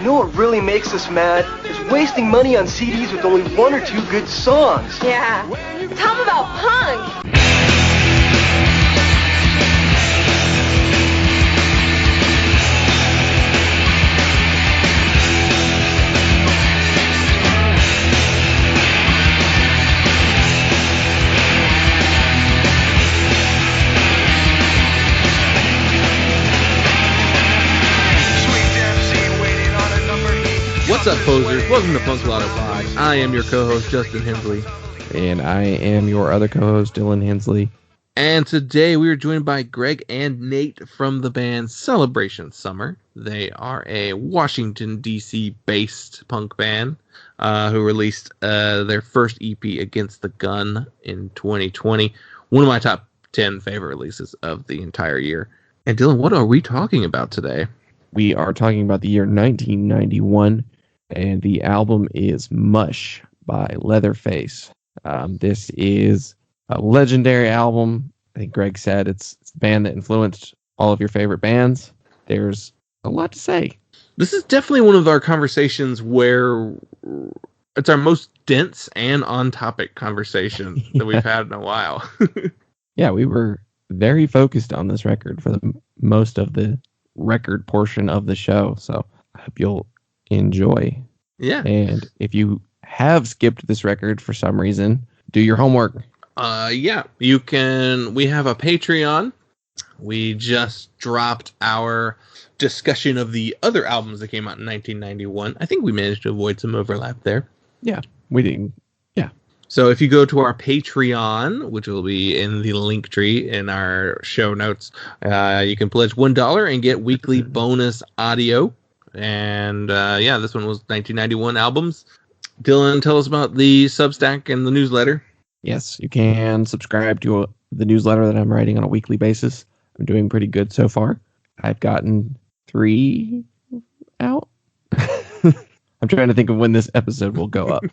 know what really makes us mad? Is wasting money on CDs with only one or two good songs. Yeah. Tell them about punk. What's up, posers? Welcome to Punk Lotto Pod. I am your co-host, Justin Hensley. And I am your other co-host, Dylan Hensley. And today we are joined by Greg and Nate from the band Celebration Summer. They are a Washington, D.C. based punk band who released their first EP, Against the Gun, in 2020. One of my top 10 favorite releases of the entire year. And Dylan, what are we talking about today? We are talking about the year 1991, and the album is Mush by Leatherface. This is a legendary album. I think Greg said it's a band that influenced all of your favorite bands. There's a lot to say. This is definitely one of our conversations where it's our most dense and on-topic conversation that we've had in a while. Yeah, we were very focused on this record for the most of the record portion of the show, so I hope you'll enjoy. Yeah. And if you have skipped this record for some reason, do your homework. Yeah, you can. We have a Patreon. We just dropped our discussion of the other albums that came out in 1991. I think we managed to avoid some overlap there. Yeah, we didn't. Yeah. So if you go to our Patreon, which will be in the link tree in our show notes, you can pledge $1 and get weekly bonus audio. And yeah, this one was 1991 albums. Dylan, tell us about the Substack and the newsletter. Yes, you can subscribe to the newsletter that I'm writing on a weekly basis. I'm doing pretty good so far. I've gotten 3 out. I'm trying to think of when this episode will go up.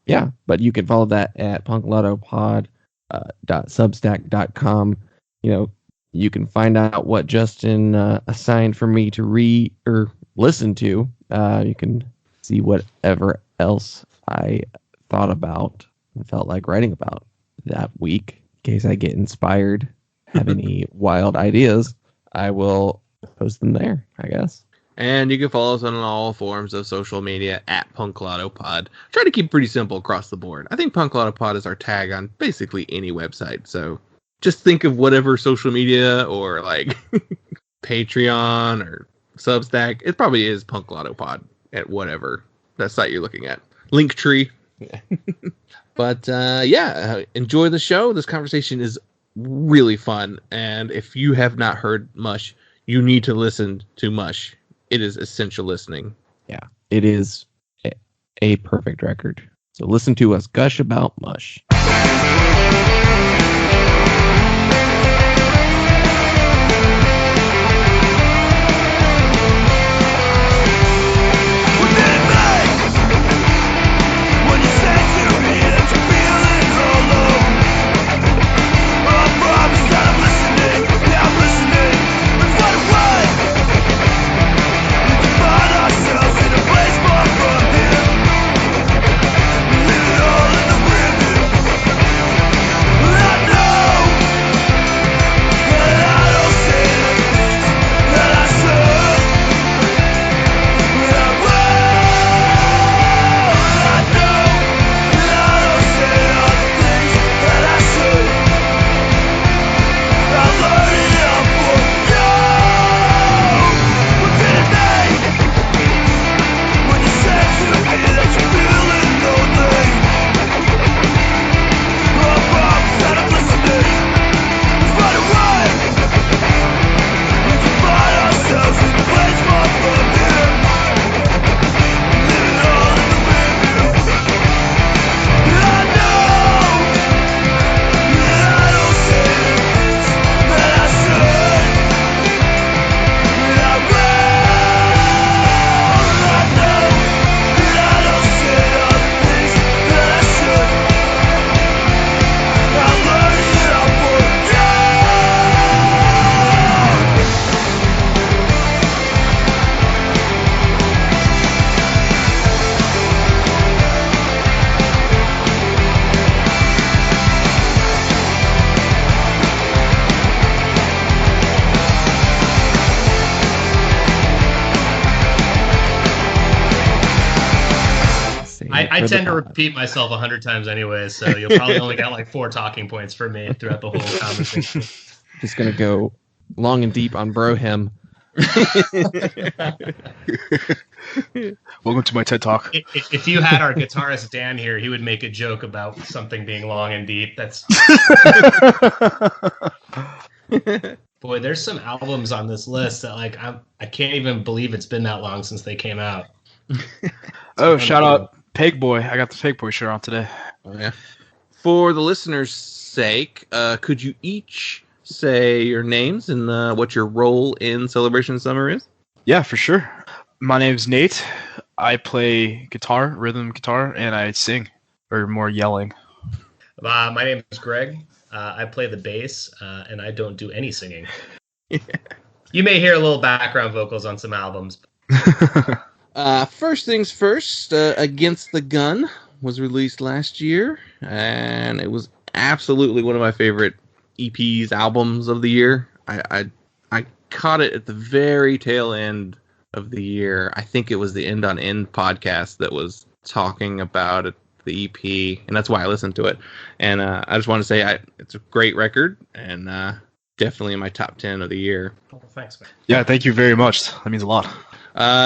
Yeah, but you can follow that at punklotopod.substack.com. You know, you can find out what Justin assigned for me to read or listen to. You can see whatever else I thought about and felt like writing about that week. In case I get inspired, have any wild ideas, I will post them there, I guess. And you can follow us on all forms of social media at punklotopod. Try to keep it pretty simple across the board. I think punklotopod is our tag on basically any website. So just think of whatever social media or like Patreon or Substack. It probably is punklotopod at whatever that site you're looking at. Linktree. But yeah, enjoy the show. This conversation is really fun. And if you have not heard Mush, you need to listen to Mush. It is essential listening. Yeah, it is a perfect record. So listen to us gush about Mush. I tend to repeat myself 100 times anyway, so you'll probably only get like 4 talking points from me throughout the whole conversation. Just gonna go long and deep on Brohim. Welcome to my TED Talk. If you had our guitarist Dan here, he would make a joke about something being long and deep. That's boy. There's some albums on this list that like I can't even believe it's been that long since they came out. Oh, shout out Pegboy! I got the Pegboy shirt on today. Oh, yeah. For the listeners' sake, could you each say your names and what your role in Celebration Summer is? Yeah, for sure. My name's Nate. I play guitar, rhythm guitar, and I sing, or more yelling. My name is Greg. I play the bass, and I don't do any singing. You may hear a little background vocals on some albums. First things first, Against the Gun was released last year, and it was absolutely one of my favorite EPs, albums of the year. I caught it at the very tail end of the year. I think it was the End on End podcast that was talking about it, the EP, and that's why I listened to it. And I just want to say it's a great record, and definitely in my top 10 of the year. Oh, thanks, man. Yeah, thank you very much. That means a lot.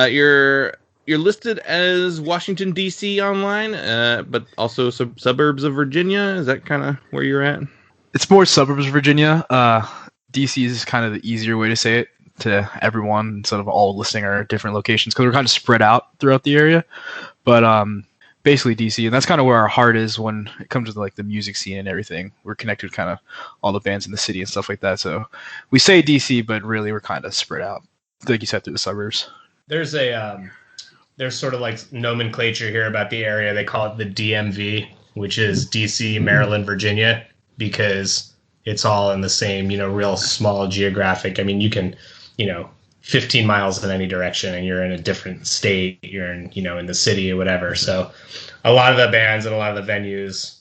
You're listed as Washington, D.C. online, but also suburbs of Virginia. Is that kind of where you're at? It's more suburbs of Virginia. DC is kind of the easier way to say it to everyone instead of all listing our different locations because we're kind of spread out throughout the area. But basically DC, and that's kind of where our heart is when it comes to like the music scene and everything. We're connected with kind of all the bands in the city and stuff like that. So we say DC, but really we're kind of spread out, like you said, through the suburbs. There's sort of like nomenclature here about the area. They call it the DMV, which is DC, Maryland, Virginia, because it's all in the same, real small geographic. I mean, you can, 15 miles in any direction and you're in a different state. You're in, in the city or whatever. So a lot of the bands and a lot of the venues,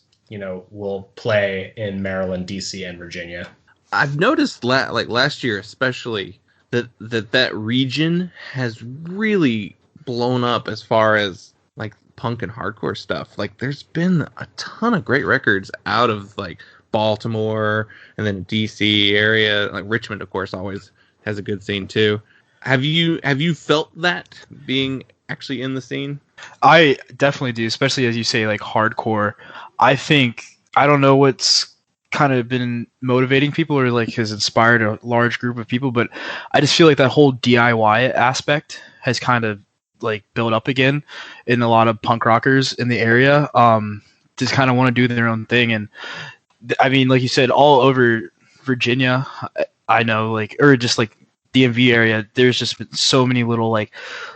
will play in Maryland, DC, and Virginia. I've noticed last year, especially that region has really blown up as far as like punk and hardcore stuff. Like there's been a ton of great records out of like Baltimore and then DC area. Like Richmond, of course, always has a good scene too. Have you felt that being actually in the scene? I definitely do, especially as you say, like hardcore. I don't know what's kind of been motivating people or like has inspired a large group of people, but I just feel like that whole DIY aspect has kind of like built up again in a lot of punk rockers in the area. Just kind of want to do their own thing. And I mean, like you said, all over Virginia, I know, like, or just like DMV area, there's just been so many little like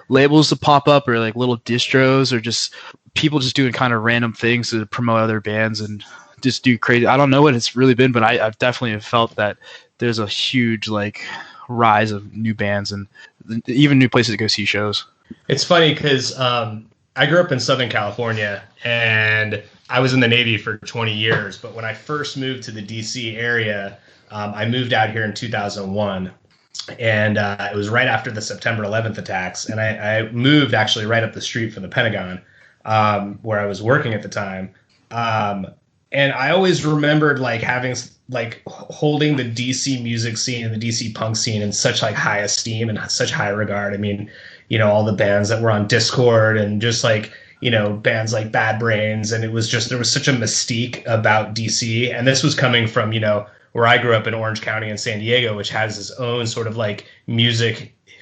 labels to pop up or like little distros or just people just doing kind of random things to promote other bands and just do crazy. I don't know what it's really been, but I've definitely felt that there's a huge like rise of new bands and even new places to go see shows. It's funny because I grew up in Southern California and I was in the Navy for 20 years. But when I first moved to the DC area, I moved out here in 2001. And it was right after the September 11th attacks. And I moved actually right up the street from the Pentagon, where I was working at the time. And I always remembered like having like holding the DC music scene and the DC punk scene in such like high esteem and such high regard. I mean, all the bands that were on Discord and just like, bands like Bad Brains. And it was just, there was such a mystique about DC. And this was coming from, where I grew up in Orange County in San Diego, which has its own sort of like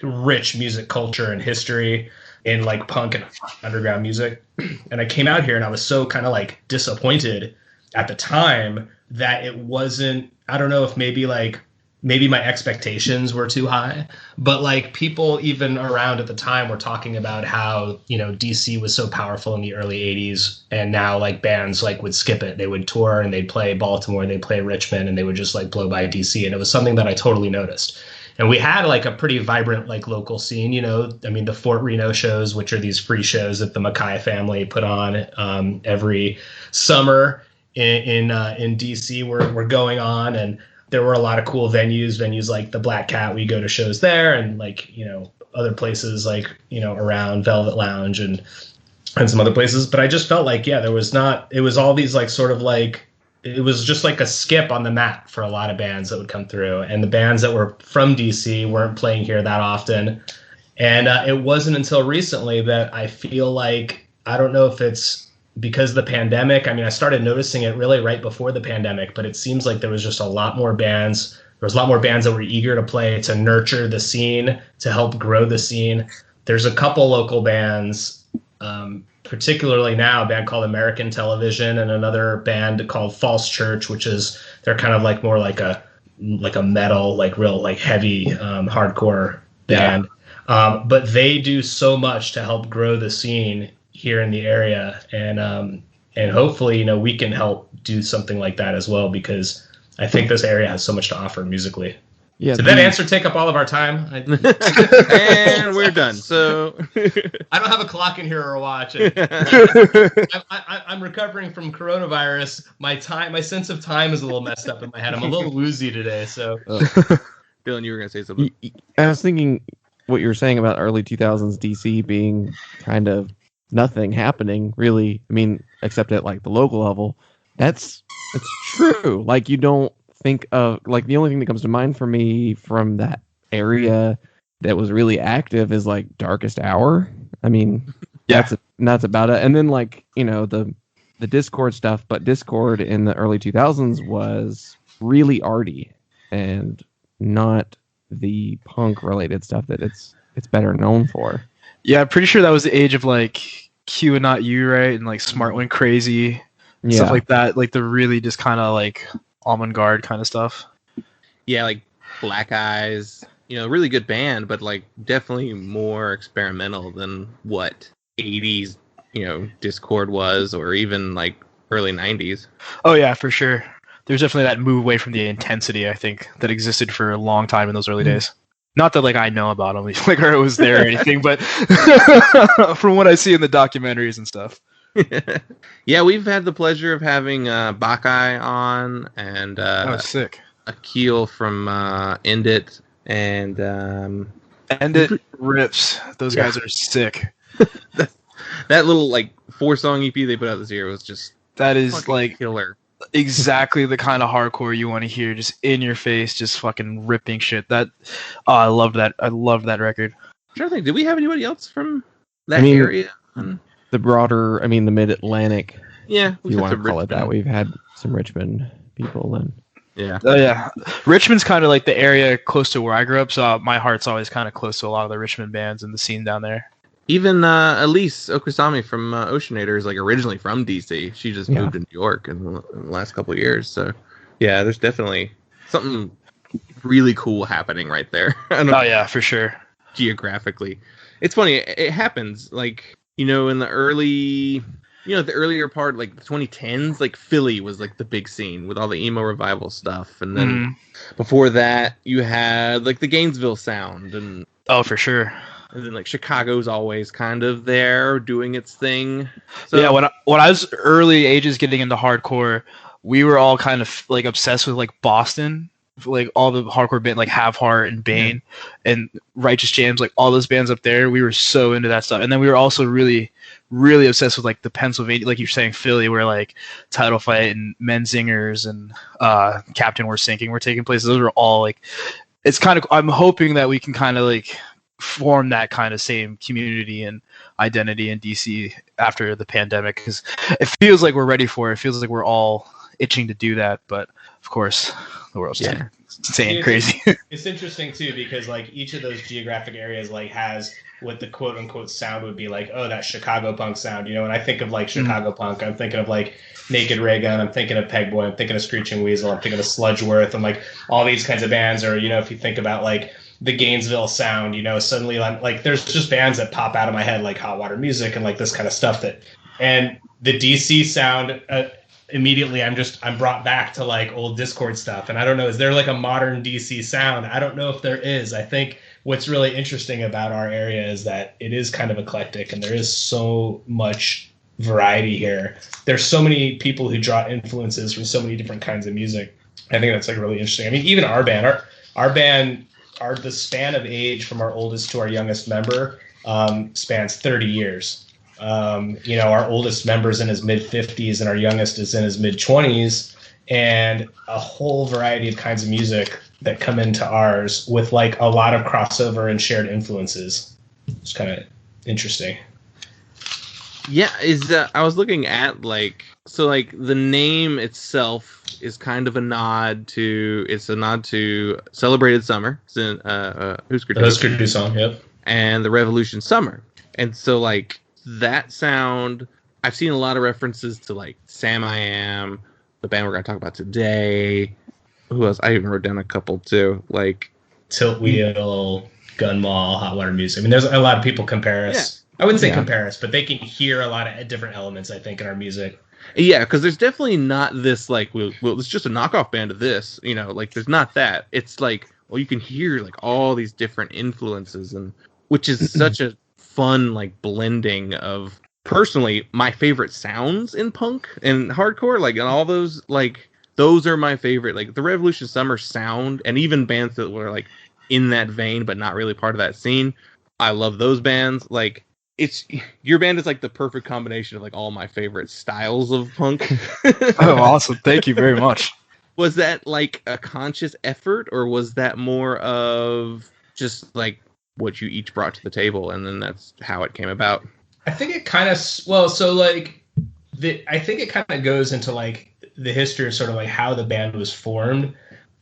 rich music culture and history in like punk and underground music. And I came out here and I was so kind of like disappointed at the time that it wasn't, I don't know if maybe my expectations were too high, but like people even around at the time were talking about how, DC was so powerful in the early 80s and now like bands like would skip it. They would tour and they'd play Baltimore, they'd play Richmond, and they would just like blow by DC. And it was something that I totally noticed. And we had like a pretty vibrant like local scene, I mean, the Fort Reno shows, which are these free shows that the Mackay family put on every summer in DC were going on. And there were a lot of cool venues like the Black Cat. We go to shows there and like, other places like, around Velvet Lounge and and some other places. But I just felt like, yeah, it was all these like sort of like, it was just like a skip on the map for a lot of bands that would come through. And the bands that were from DC weren't playing here that often. And it wasn't until recently that I feel like, I don't know if it's because of the pandemic. I mean, I started noticing it really right before the pandemic, but it seems like there was just a lot more bands. There was a lot more bands that were eager to play, to nurture the scene, to help grow the scene. There's a couple local bands, particularly now, a band called American Television and another band called False Church, which is, they're kind of like more like a metal, like real like heavy hardcore band. Yeah. But they do so much to help grow the scene here in the area, and hopefully, you know, we can help do something like that as well, because I think this area has so much to offer musically. Yeah. Did that answer take up all of our time? And we're done. So I don't have a clock in here or a watch. I'm recovering from coronavirus. My sense of time is a little messed up in my head. I'm a little woozy today. So, Dylan, you were gonna say something. I was thinking what you were saying about early 2000s DC being kind of nothing happening, really. I mean, except at like the local level. It's true. Like, you don't think of, like, the only thing that comes to mind for me from that area that was really active is like Darkest Hour. I mean, that's about it. And then, like, you know, the Discord stuff, but Discord in the early 2000s was really arty and not the punk related stuff that it's better known for. Yeah, I'm pretty sure that was the age of like Q and Not You, right? And like Smart Went Crazy, stuff like that. Like the really just kind of like Almond Guard kind of stuff. Yeah, like Black Eyes, you know, really good band, but like definitely more experimental than what 80s, you know, Discord was, or even like early 90s. Oh yeah, for sure. There's definitely that move away from the intensity, I think, that existed for a long time in those early days. Not that like I know about them, like, or I was there or anything, but from what I see in the documentaries and stuff. Yeah, we've had the pleasure of having Bacai on, and sick. Akil from End It, and End It rips. Those guys are sick. that little like 4-song EP they put out this year was just like killer. Exactly the kind of hardcore you want to hear, just in your face, just fucking ripping shit. I loved that. I loved that record. I'm trying to think, did we have anybody else from that area? The broader, the Mid-Atlantic. Yeah, if you want to call it that. We've had some Richmond people then. Yeah. Oh yeah, Richmond's kind of like the area close to where I grew up, so my heart's always kind of close to a lot of the Richmond bands and the scene down there. Even Elise Okusami from Oceanator is like originally from DC. She just moved to New York in the last couple of years. So yeah, there's definitely something really cool happening right there. Oh yeah, for sure. Geographically, it's funny. It happens like, you know, in the earlier part, like the 2010s, like Philly was like the big scene with all the emo revival stuff, and then before that you had like the Gainesville sound, and for sure. And then like Chicago's always kind of there doing its thing. So, yeah, when I was early ages getting into hardcore, we were all kind of like obsessed with like Boston, like all the hardcore band like Have Heart and Bane and Righteous Jams, like all those bands up there. We were so into that stuff, and then we were also really, really obsessed with like the Pennsylvania, like you're saying, Philly, where like Title Fight and Menzingers and Captain We're Sinking were taking place. Those were all like, it's kind of, I'm hoping that we can kind of like form that kind of same community and identity in DC after the pandemic, because it feels like we're ready for it. It feels like we're all itching to do that, but of course the world's insane, crazy. It's interesting too, because like each of those geographic areas like has what the quote unquote sound would be like. Oh, that Chicago punk sound, you know. When I think of like Chicago punk, I'm thinking of like Naked Ray Gun, I'm thinking of Pegboy, I'm thinking of Screeching Weasel, I'm thinking of Sludgeworth, and like all these kinds of bands. Or, you know, if you think about like the Gainesville sound, you know, suddenly like there's just bands that pop out of my head like Hot Water Music and like this kind of stuff. And the DC sound, immediately I'm brought back to like old Discord stuff. And I don't know, is there like a modern DC sound? I don't know if there is. I think what's really interesting about our area is that it is kind of eclectic, and there is so much variety here. There's so many people who draw influences from so many different kinds of music. I think that's like really interesting. I mean, even our band, the span of age from our oldest to our youngest member spans 30 years. Our oldest member's in his mid-50s and our youngest is in his mid-20s, and a whole variety of kinds of music that come into ours with like a lot of crossover and shared influences. It's kind of interesting. Yeah, I was looking at the name itself is kind of a nod to Celebrated Summer. It's in Husker Du song, yep. And the Revolution Summer. And so like that sound, I've seen a lot of references to like Sam I Am, the band we're gonna talk about today. Who else? I even wrote down a couple too, like Tilt Wheel, Gun Mall, Hot Water Music. I mean, there's a lot of people compare us. Yeah. I wouldn't say compare us, but they can hear a lot of different elements, I think, in our music. Yeah, because there's definitely not this like, well, it's just a knockoff band of this, like there's not that. It's like, well, you can hear like all these different influences, and which is such a fun like blending of personally my favorite sounds in punk and hardcore, like, and all those like those are my favorite, like the Revolution Summer sound, and even bands that were like in that vein but not really part of that scene. I love those bands. Like, your band is like the perfect combination of like all my favorite styles of punk. Oh, awesome. Thank you very much. Was that like a conscious effort, or was that more of just like what you each brought to the table and then that's how it came about? I think it kind of, I think it kind of goes into like the history of sort of like how the band was formed.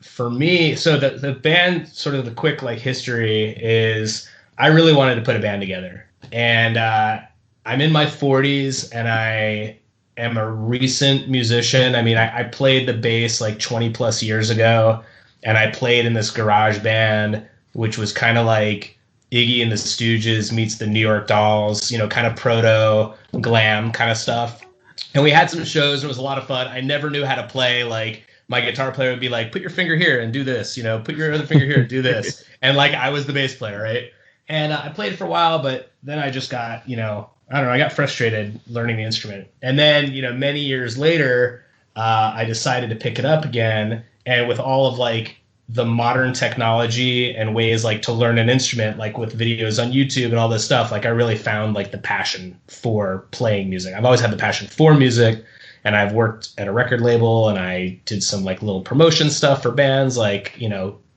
For me, so the band, sort of the quick like history is I really wanted to put a band together. And I'm in my 40s, and I am a recent musician. I mean, I played the bass like 20 plus years ago, and I played in this garage band, which was kind of like Iggy and the Stooges meets the New York Dolls, kind of proto glam kind of stuff. And we had some shows, and it was a lot of fun. I never knew how to play. Like, my guitar player would be like, put your finger here and do this, put your other finger here and do this. And like, I was the bass player, right? And I played it for a while, but then I just got, I got frustrated learning the instrument. And then, many years later, I decided to pick it up again. And with all of like the modern technology and ways like to learn an instrument, like with videos on YouTube and all this stuff, like I really found like the passion for playing music. I've always had the passion for music, and I've worked at a record label, and I did some like little promotion stuff for bands, like,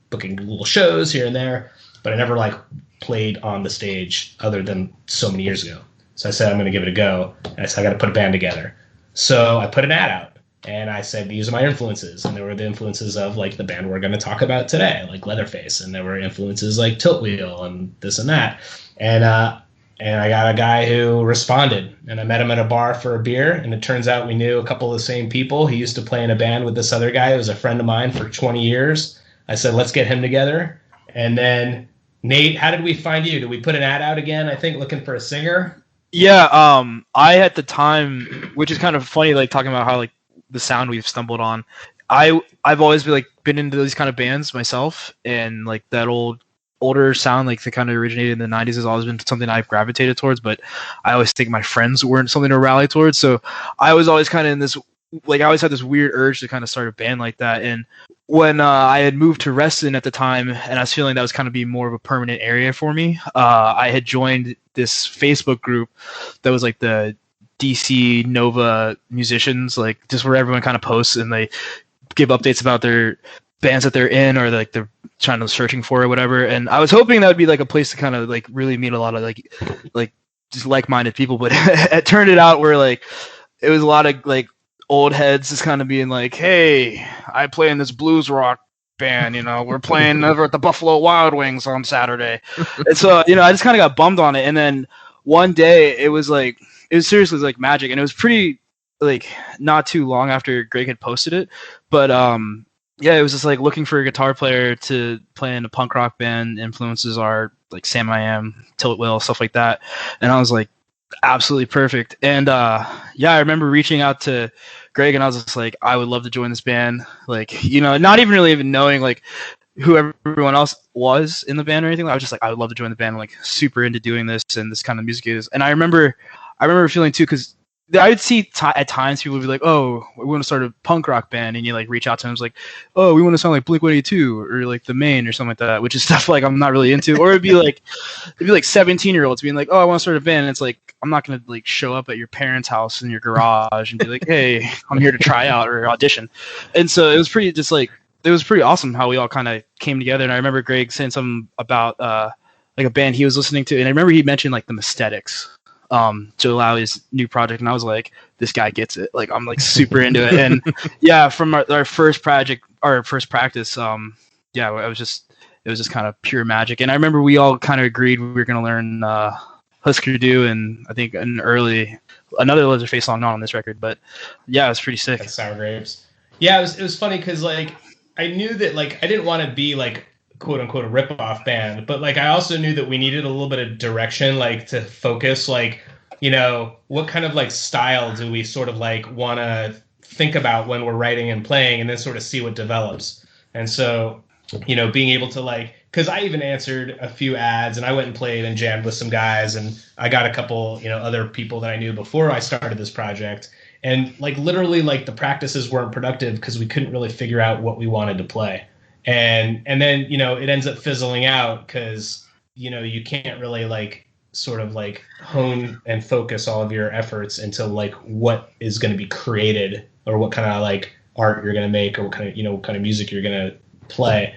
booking little shows here and there, but I never like played on the stage other than so many years ago. So I said, I'm going to give it a go. And I said, I got to put a band together. So I put an ad out, and I said, these are my influences. And there were the influences of like the band we're going to talk about today, like Leatherface. And there were influences like Tilt Wheel and this and that. And I got a guy who responded, and I met him at a bar for a beer. And it turns out we knew a couple of the same people. He used to play in a band with this other guy who was a friend of mine for 20 years. I said, let's get him together. And then Nate, how did we find you? Did we put an ad out again, I think, looking for a singer? Yeah, I at the time, which is kind of funny, like talking about how like the sound we've stumbled on. I've always been into these kind of bands myself, and like that older sound, like that kind of originated in the 90s, has always been something I've gravitated towards, but I always think my friends weren't something to rally towards. So I was always kind of in this, like I always had this weird urge to kind of start a band like that. And when I had moved to Reston at the time, and I was feeling that was kind of be more of a permanent area for me, I had joined this Facebook group that was like the DC Nova musicians, like just where everyone kind of posts and they give updates about their bands that they're in, or like they're trying to searching for or whatever. And I was hoping that would be like a place to kind of like really meet a lot of like just like-minded people, but it turned out where like it was a lot of like old heads just kind of being like, hey, I play in this blues rock band, we're playing over at the Buffalo Wild Wings on Saturday. And so, I just kind of got bummed on it. And then one day it was seriously like magic. And it was pretty like not too long after Greg had posted it. But yeah, it was just like looking for a guitar player to play in a punk rock band. Influences are like Sam I Am, Tilt Wheel, stuff like that. And I was like, absolutely perfect. And yeah, I remember reaching out to Greg, and I was just like, I would love to join this band. Like, not even knowing like who everyone else was in the band or anything. I was just like, I would love to join the band. I'm like super into doing this and this kind of music is. And I remember feeling too, because I would see at times people would be like, "Oh, we want to start a punk rock band," and you like reach out to them, it's like, "Oh, we want to sound like Blink-182 or like The Maine or something like that," which is stuff like I'm not really into. Or it'd be like 17-year-olds being like, "Oh, I want to start a band," and it's like I'm not gonna like show up at your parents' house in your garage and be like, "Hey, I'm here to try out or audition," and so it was pretty awesome how we all kind of came together. And I remember Greg saying something about like a band he was listening to, and I remember he mentioned like the Aesthetics. To allow his new project, and I was like, this guy gets it. Like I'm like super into it. And yeah, from our first project, our first practice, it was just kind of pure magic. And I remember we all kind of agreed we were going to learn Husker Du, and I think another Leatherface song not on this record, but yeah, it was pretty sick. And Sour Grapes. Yeah, it was funny because like I knew that like I didn't want to be like quote unquote a rip-off band, but like I also knew that we needed a little bit of direction, like to focus, like, you know, what kind of like style do we sort of like want to think about when we're writing and playing, and then sort of see what develops. And so, you know, being able to like, because I even answered a few ads and I went and played and jammed with some guys, and I got a couple, you know, other people that I knew before I started this project, and like literally like the practices weren't productive because we couldn't really figure out what we wanted to play. And then, you know, it ends up fizzling out because, you know, you can't really like sort of like hone and focus all of your efforts into like what is going to be created, or what kind of like art you're going to make, or what kind of, you know, what kind of music you're going to play.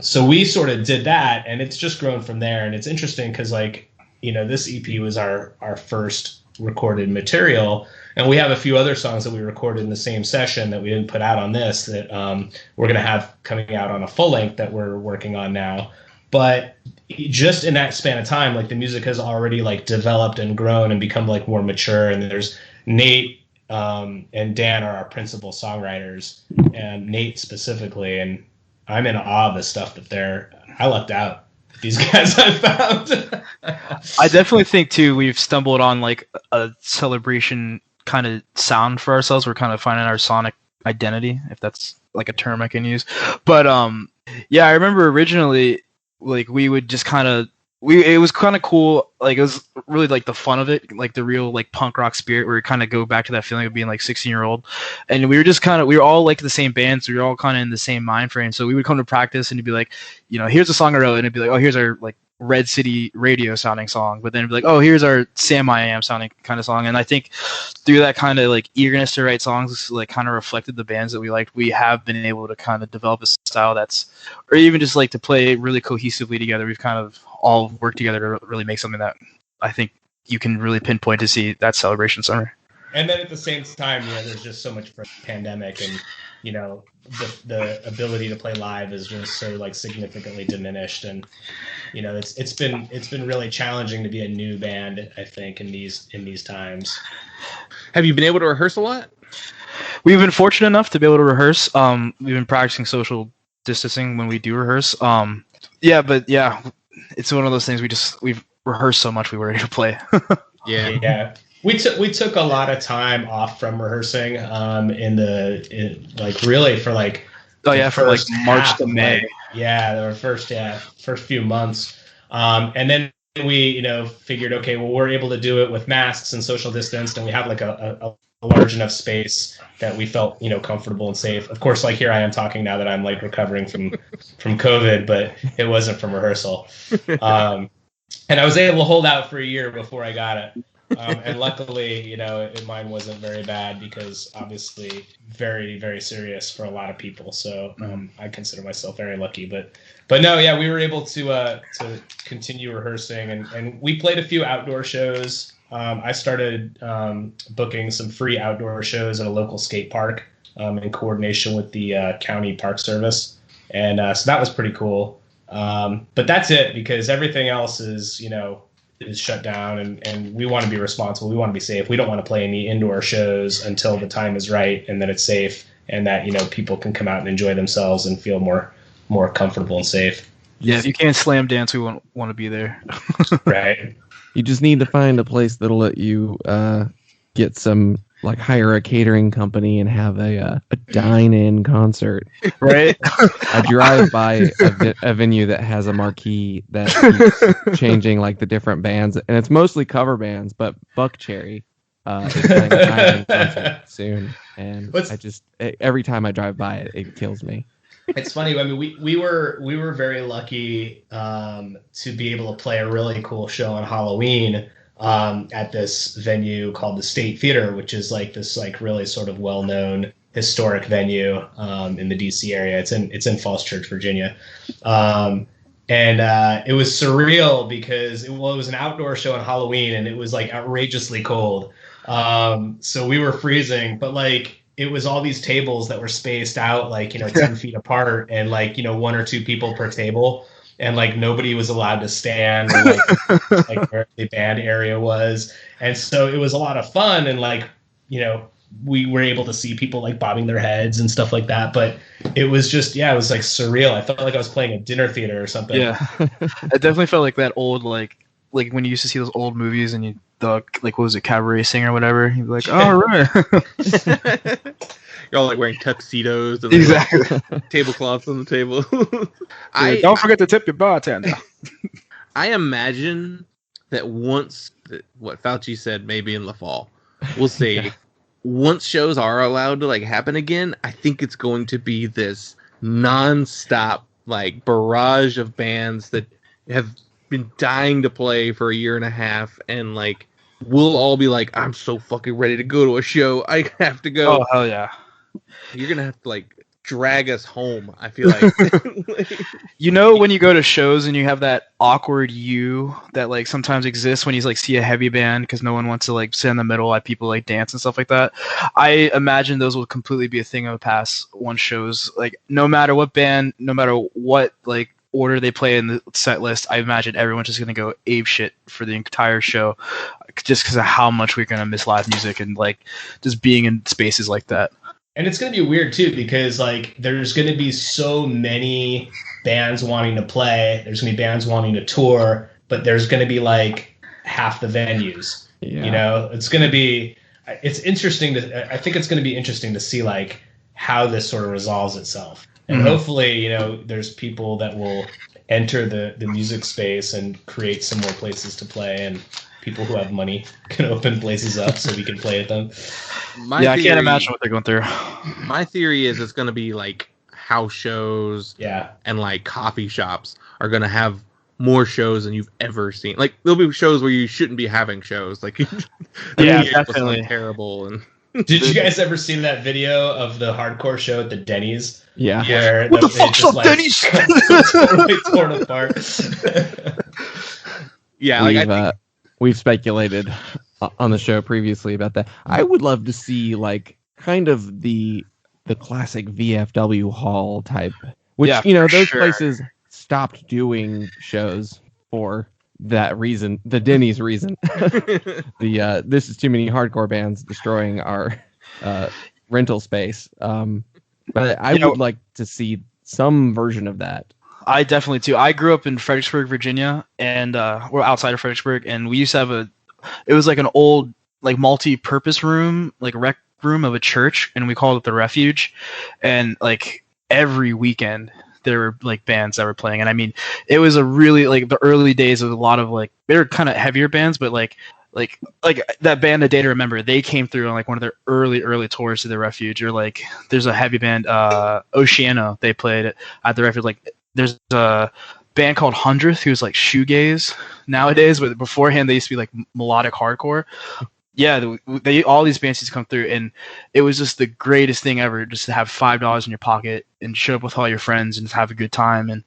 So we sort of did that, and it's just grown from there. And it's interesting because like, you know, this EP was our first recorded material. And we have a few other songs that we recorded in the same session that we didn't put out on this that we're going to have coming out on a full length that we're working on now. But just in that span of time, like the music has already like developed and grown and become like more mature. And there's Nate and Dan are our principal songwriters, and Nate specifically. And I'm in awe of the stuff that I lucked out. These guys I found. I definitely think too we've stumbled on like a celebration kind of sound for ourselves. We're kind of finding our sonic identity, if that's like a term I can use. But yeah, I remember originally like we would just kind of it was kind of cool. Like it was really like the fun of it, like the real like punk rock spirit, where we kind of go back to that feeling of being like 16-year-old. And we were all like the same band, so we were all kind of in the same mind frame. So we would come to practice and it'd be like, you know, here's a song I wrote, and it'd be like, oh, here's our like Red City Radio sounding song. But then it'd be like, oh, here's our Sam I Am sounding kind of song. And I think through that kind of like eagerness to write songs, like kind of reflected the bands that we liked. We have been able to kind of develop a style or even just like to play really cohesively together. We've kind of all worked together to really make something that I think you can really pinpoint to see that celebration summer. And then at the same time, you know, there's just so much pandemic, and you know, the ability to play live is just so like significantly diminished. And you know, it's been really challenging to be a new band, I think, in these times. Have you been able to rehearse a lot? We've been fortunate enough to be able to rehearse. We've been practicing social distancing when we do rehearse. Yeah, it's one of those things we've rehearsed so much we were ready to play. Yeah. We took a lot of time off from rehearsing like really for like from like March to May. The first few months. And then we, you know, figured, okay, well, we're able to do it with masks and social distance, and we have like a large enough space that we felt, you know, comfortable and safe. Of course, like here I am talking now that I'm like recovering from COVID, but it wasn't from rehearsal. And I was able to hold out for a year before I got it. And luckily, you know, mine wasn't very bad, because obviously very, very serious for a lot of people. So I consider myself very lucky. But no, yeah, we were able to continue rehearsing, and we played a few outdoor shows. I started booking some free outdoor shows at a local skate park in coordination with the county park service. And so that was pretty cool. But that's it, because everything else is, you know, is shut down, and we want to be responsible. We want to be safe. We don't want to play any indoor shows until the time is right and that it's safe, and that, you know, people can come out and enjoy themselves and feel more comfortable and safe. Yeah, if you can't slam dance, we won't want to be there. Right. You just need to find a place that'll let you get some, like, hire a catering company and have a dine-in concert. Right. I drive by a venue that has a marquee that keeps changing, like, the different bands, and it's mostly cover bands, but Buckcherry is playing a violin concert soon, and every time I drive by it, it kills me. It's funny. I mean, we were very lucky to be able to play a really cool show on Halloween at this venue called the State Theater, which is like this like really sort of well-known historic venue in the DC area. It's in Falls Church, Virginia. And it was surreal because it was an outdoor show on Halloween, and it was like outrageously cold. So we were freezing, but like it was all these tables that were spaced out like, 10 feet apart, and like, 1 or 2 people per table. And like nobody was allowed to stand or, like where the band area was. And so it was a lot of fun. And like, we were able to see people like bobbing their heads and stuff like that. But it was just, it was like surreal. I felt like I was playing a dinner theater or something. Yeah. It definitely felt like that old, like when you used to see those old movies and what was it, Cabaret Singer or whatever? You'd be like, oh, right. You're all like wearing tuxedos and exactly tablecloths on the table. Don't forget to tip your bartender. I imagine that once what Fauci said, maybe in the fall, we'll see. Once shows are allowed to like happen again, I think it's going to be this nonstop like barrage of bands that have been dying to play for a year and a half, and like we'll all be like, I'm so fucking ready to go to a show. I have to go. Oh hell yeah. You're gonna have to like drag us home, I feel like. When you go to shows and you have that awkward that like sometimes exists when you like see a heavy band because no one wants to like sit in the middle at people like dance and stuff like that. I imagine those will completely be a thing of the past once shows, like no matter what band, no matter what like order they play in the set list, I imagine everyone's just gonna go ape shit for the entire show just because of how much we're gonna miss live music and like just being in spaces like that. And it's going to be weird, too, because like there's going to be so many bands wanting to play. There's going to be bands wanting to tour, but there's going to be like half the venues. Yeah. It's going to be – it's interesting – I think it's going to be interesting to see like how this sort of resolves itself. And hopefully, there's people that will enter the music space and create some more places to play, and people who have money can open places up so we can play at them. I can't imagine what they're going through. My theory is it's going to be like house shows and like coffee shops are going to have more shows than you've ever seen. Like there'll be shows where you shouldn't be having shows. Like definitely terrible. And did you guys ever see that video of the hardcore show at the Denny's? Yeah. Where what the fuck's up, Denny's? Totally torn apart. We've speculated on the show previously about that. I would love to see like kind of the classic VFW hall type, which those places stopped doing shows for that reason, the Denny's reason. This is too many hardcore bands destroying our rental space. But I would like to see some version of that. I definitely too. I grew up in Fredericksburg, Virginia, and we're outside of Fredericksburg, and we used to have it was like an old like multi-purpose room, like rec room of a church, and we called it the Refuge. And like every weekend there were like bands that were playing, and I mean it was a really like the early days of a lot of like they were kind of heavier bands, but like that band A Day to Remember, they came through on like one of their early tours to the Refuge. Or like there's a heavy band Oceano, they played at the Refuge. Like there's a band called Hundredth who's like shoegaze nowadays, but beforehand they used to be like melodic hardcore. Yeah, they all these bands used to come through, and it was just the greatest thing ever, just to have $5 in your pocket and show up with all your friends and just have a good time. And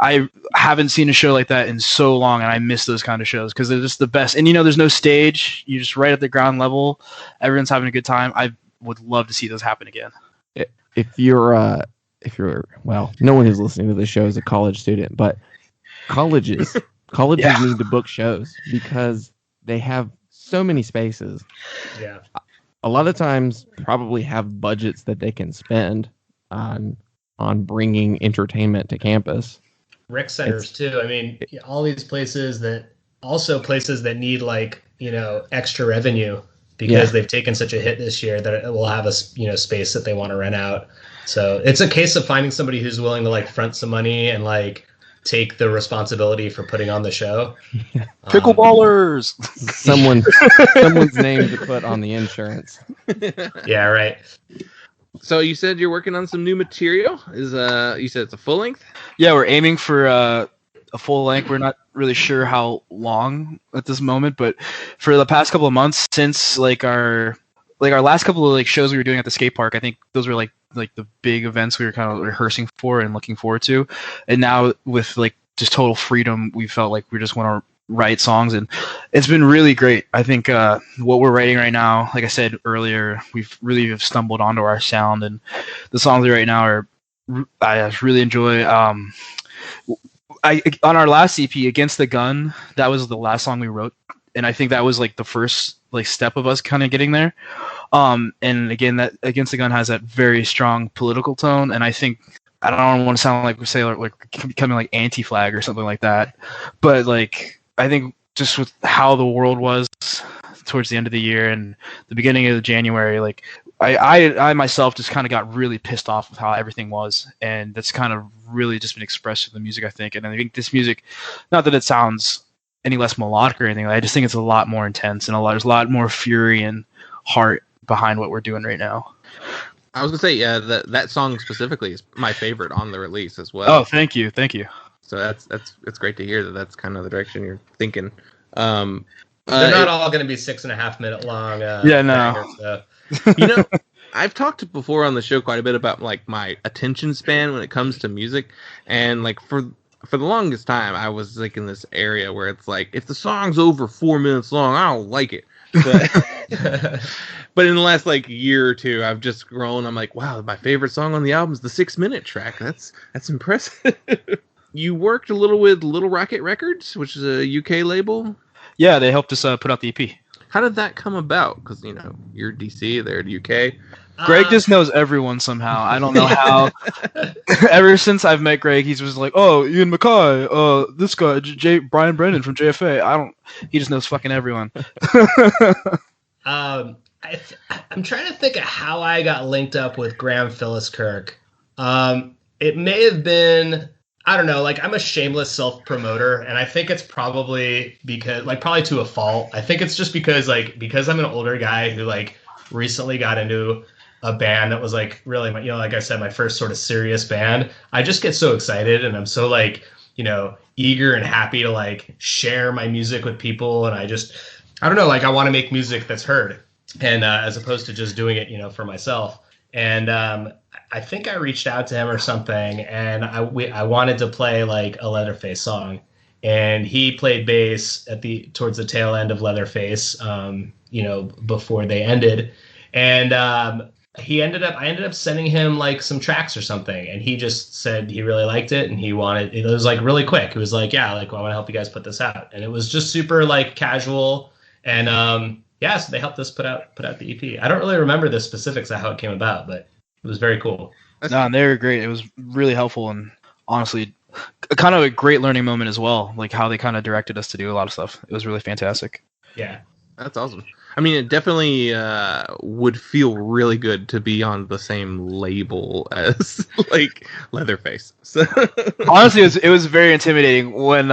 I haven't seen a show like that in so long, and I miss those kind of shows because they're just the best. And there's no stage; you just right at the ground level, everyone's having a good time. I would love to see those happen again. If you're well, no one who's listening to this show is a college student, but colleges need to book shows because they have so many spaces. Yeah. A lot of times probably have budgets that they can spend on bringing entertainment to campus. Rec centers too. I mean, all these places that need like, extra revenue because they've taken such a hit this year that it will have a, space that they want to rent out. So it's a case of finding somebody who's willing to like front some money and like, take the responsibility for putting on the show. Pickleballers. Someone's name to put on the insurance. Yeah, right. So you said you're working on some new material. You said it's a full length? Yeah, we're aiming for a full length. We're not really sure how long at this moment, but for the past couple of months, since like our last couple of like shows we were doing at the skate park, I think those were like the big events we were kind of rehearsing for and looking forward to. And now with like just total freedom, we felt like we just want to write songs, and it's been really great. I think what we're writing right now, like I said earlier, we've really have stumbled onto our sound, and the songs we write now are I just really enjoy. On our last EP, Against the Gun, that was the last song we wrote, and I think that was like the first like step of us kind of getting there. And again, that Against the Gun has that very strong political tone, and I think I don't want to sound like we say like becoming like anti-flag or something like that, but like I think just with how the world was towards the end of the year and the beginning of January, like I myself just kind of got really pissed off with how everything was, and that's kind of really just been expressed through the music, I think. And I think this music, not that it sounds any less melodic or anything, I just think it's a lot more intense, and there's a lot more fury and heart behind what we're doing right now. I was gonna say, yeah, that song specifically is my favorite on the release as well. Oh, thank you. So it's great to hear that that's kind of the direction you're thinking. They're not all going to be 6.5 minute long. Yeah, no. Bangers, so. I've talked before on the show quite a bit about like my attention span when it comes to music, and like for the longest time I was like in this area where it's like if the song's over 4 minutes long, I don't like it. But in the last like year or two, I've just grown. I'm like, wow, my favorite song on the album is the 6-minute track. That's impressive. You worked a little with Little Rocket Records, which is a UK label. Yeah, they helped us put out the EP. How did that come about? Because you're DC, they're UK. Greg just knows everyone somehow. I don't know how. Ever since I've met Greg, he's just like, "Oh, Ian MacKay, this guy, Brian Brennan from JFA." He just knows fucking everyone. I'm trying to think of how I got linked up with Graham Philliskirk. It may have been, I don't know, like I'm a shameless self-promoter, and I think it's probably because, like, probably to a fault. I think it's just because I'm an older guy who like recently got into a band that was like really, like I said, my first sort of serious band. I just get so excited, and I'm so like, eager and happy to like share my music with people, and I don't know, like I want to make music that's heard, and as opposed to just doing it, for myself. And I think I reached out to him or something, and I wanted to play like a Leatherface song, and he played bass towards the tail end of Leatherface, before they ended, and I ended up sending him like some tracks or something, and he just said he really liked it, and it was like really quick. It was like, yeah, like, well, I want to help you guys put this out, and it was just super like casual, and so they helped us put out the EP. I don't really remember the specifics of how it came about, but it was very cool. No, they were great. It was really helpful, and honestly, kind of a great learning moment as well. Like how they kind of directed us to do a lot of stuff. It was really fantastic. Yeah, that's awesome. I mean, it definitely would feel really good to be on the same label as like Leatherface. So honestly, it was very intimidating when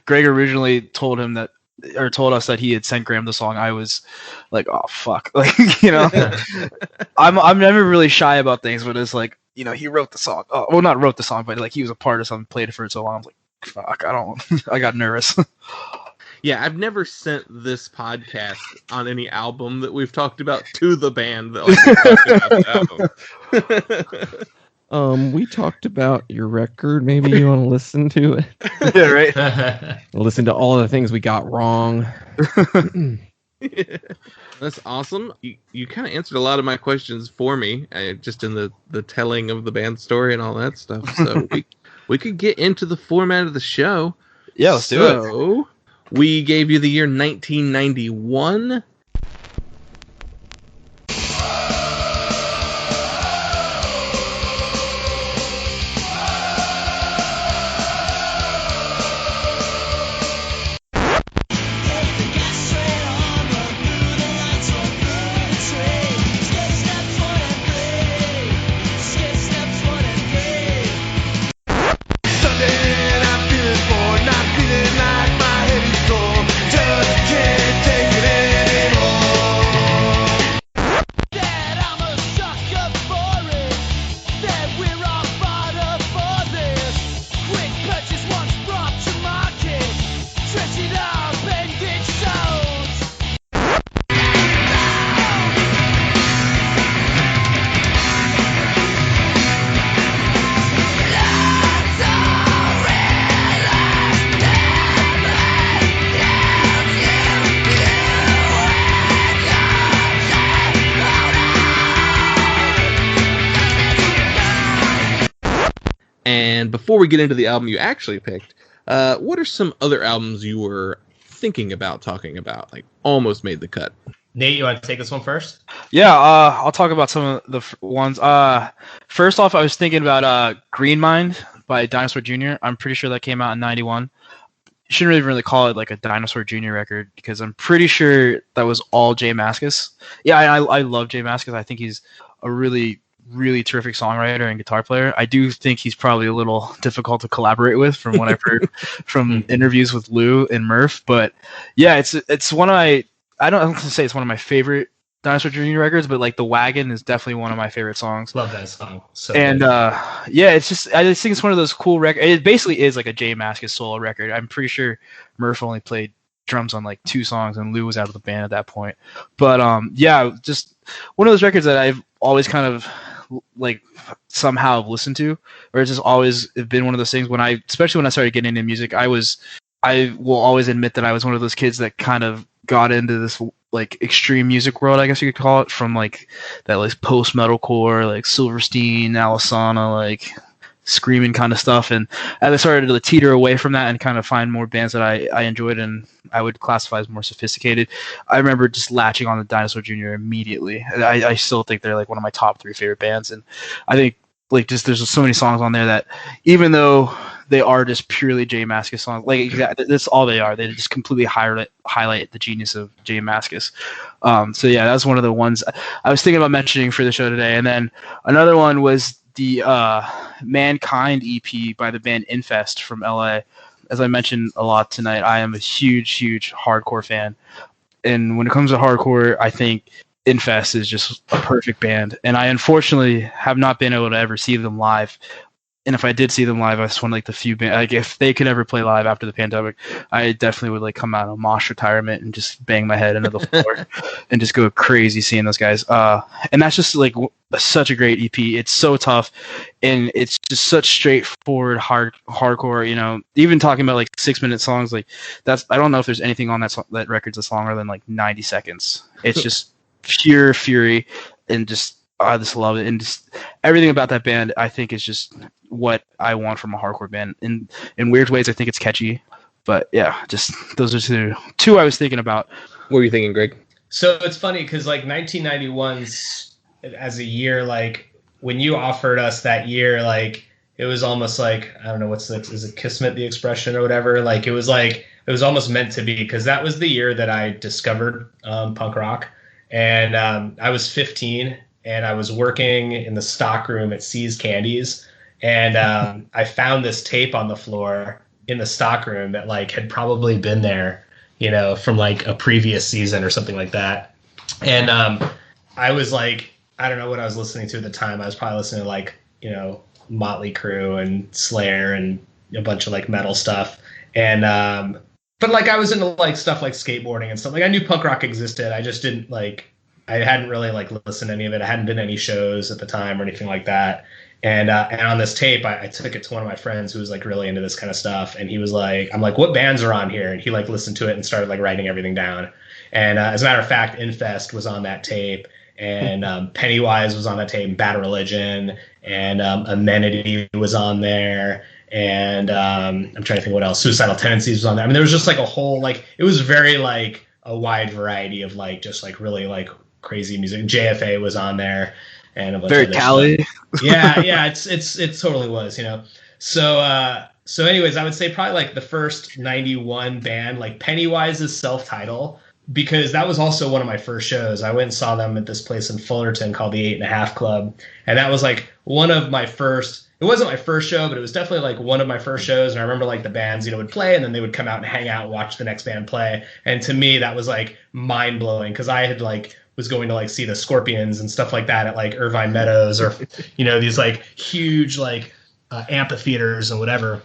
Greg originally told us that he had sent Graham the song. I was like, oh fuck, like I'm never really shy about things, but it's like he wrote the song. Oh, well, not wrote the song, but like he was a part of something, played it for so long. I was like, fuck, I got nervous. Yeah, I've never sent this podcast on any album that we've talked about to the band that we talked about the album. We talked about your record. Maybe you want to listen to it. Yeah, right. Listen to all the things we got wrong. That's awesome. You kind of answered a lot of my questions for me, just in the telling of the band story and all that stuff. So we could get into the format of the show. Yeah, let's do it. We gave you the year 1991. And before we get into the album you actually picked, what are some other albums you were thinking about talking about, like almost made the cut? Nate, you want to take this one first? Yeah, I'll talk about some of the ones. First off, I was thinking about Green Mind by Dinosaur Jr. I'm pretty sure that came out in '91. Shouldn't really call it like a Dinosaur Jr. record because I'm pretty sure that was all Jay Mascis. Yeah, I love Jay Mascis. I think he's a really, really terrific songwriter and guitar player. I do think he's probably a little difficult to collaborate with from what I've heard from interviews with Lou and Murph. But yeah, it's one of my, I don't want to say it's one of my favorite Dinosaur Jr. records, but like The Wagon is definitely one of my favorite songs. Love that song. So and good. Yeah, it's just, I just think it's one of those cool records. It basically is like a Jay Mascis solo record. I'm pretty sure Murph only played drums on like 2 songs and Lou was out of the band at that point. But yeah, just one of those records that I've always kind of like somehow listened to, or it's just always been one of those things when especially when I started getting into music, I will always admit that I was one of those kids that kind of got into this like extreme music world, I guess you could call it, from like that like post metalcore, like Silverstein, Alisana, like screaming kind of stuff. And as I started to teeter away from that and kind of find more bands that I enjoyed and I would classify as more sophisticated, I remember just latching on to Dinosaur Jr. immediately. I still think they're like one of my top 3 favorite bands, and I think like just there's so many songs on there that even though they are just purely Jay Mascis songs, like exactly, that's all they are. They just completely highlight the genius of Jay Mascis. So yeah, that's one of the ones I was thinking about mentioning for the show today. And then another one was the Mankind EP by the band Infest from LA. As I mentioned a lot tonight, I am a huge hardcore fan. And when it comes to hardcore, I think Infest is just a perfect band. And I unfortunately have not been able to ever see them live. And if I did see them live, I just want like the few bands, like if they could ever play live after the pandemic, I definitely would like come out of Mosh retirement and just bang my head into the floor and just go crazy seeing those guys. And that's just like such a great EP. It's so tough and it's just such straightforward hardcore, you know, even talking about like 6-minute songs, like that's, I don't know if there's anything on that record's that's longer than like 90 seconds. It's just pure fury and just, I just love it. And just everything about that band, I think, is just what I want from a hardcore band. In weird ways, I think it's catchy. But yeah, just those are two I was thinking about. What were you thinking, Greg? So it's funny because like 1991's as a year, like when you offered us that year, like it was almost like, I don't know, is it Kismet, the expression or whatever? Like it was almost meant to be, because that was the year that I discovered punk rock. And I was 15 and I was working in the stock room at C's Candies. And I found this tape on the floor in the stock room that like had probably been there, you know, from like a previous season or something like that. And I was like, I don't know what I was listening to at the time. I was probably listening to like, you know, Motley Crue and Slayer and a bunch of like metal stuff. And but like I was into like stuff like skateboarding and stuff. Like I knew punk rock existed. I just didn't like, I hadn't really like listened to any of it. I hadn't been to any shows at the time or anything like that. And on this tape, I took it to one of my friends who was like really into this kind of stuff. And he was like, I'm like, what bands are on here? And he like listened to it and started like writing everything down. And as a matter of fact, Infest was on that tape. And Pennywise was on that tape, and Bad Religion, and Amenity was on there. And I'm trying to think what else. Suicidal Tendencies was on there. I mean, there was just like a whole, like, it was very like a wide variety of like just like really like crazy music. JFA was on there. And a bunch very of Cali. yeah, it totally was, you know. So anyways, I would say probably like the first 91 band, like Pennywise's self-title, because that was also one of my first shows. I went and saw them at this place in Fullerton called the 8.5 Club, and that was like one of my first. It wasn't my first show, but it was definitely like one of my first shows. And I remember like the bands, you know, would play and then they would come out and hang out and watch the next band play. And to me, that was like mind blowing, because I had like was going to like see the Scorpions and stuff like that at like Irvine Meadows, or, you know, these like huge like amphitheaters and whatever.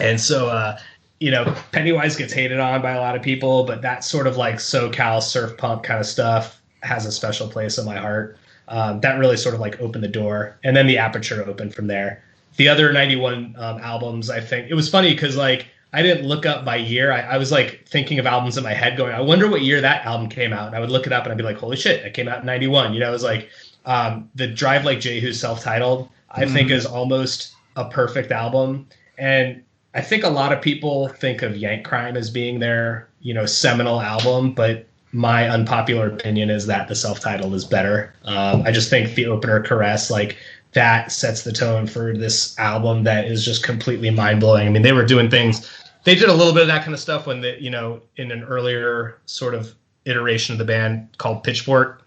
And so, you know, Pennywise gets hated on by a lot of people, but that sort of like SoCal surf punk kind of stuff has a special place in my heart. That really sort of like opened the door, and then the aperture opened from there. The other 91 albums, I think it was funny because like I didn't look up by year. I was like thinking of albums in my head going, I wonder what year that album came out. And I would look it up and I'd be like, holy shit, it came out in 91. You know, it was like the Drive Like Jehu self-titled, I think is almost a perfect album. And I think a lot of people think of Yank Crime as being their, seminal album, but my unpopular opinion is that the self-titled is better. I just think the opener, Caress, like that sets the tone for this album that is just completely mind-blowing. I mean, they were doing things, they did a little bit of that kind of stuff when they, in an earlier sort of iteration of the band called Pitchfork,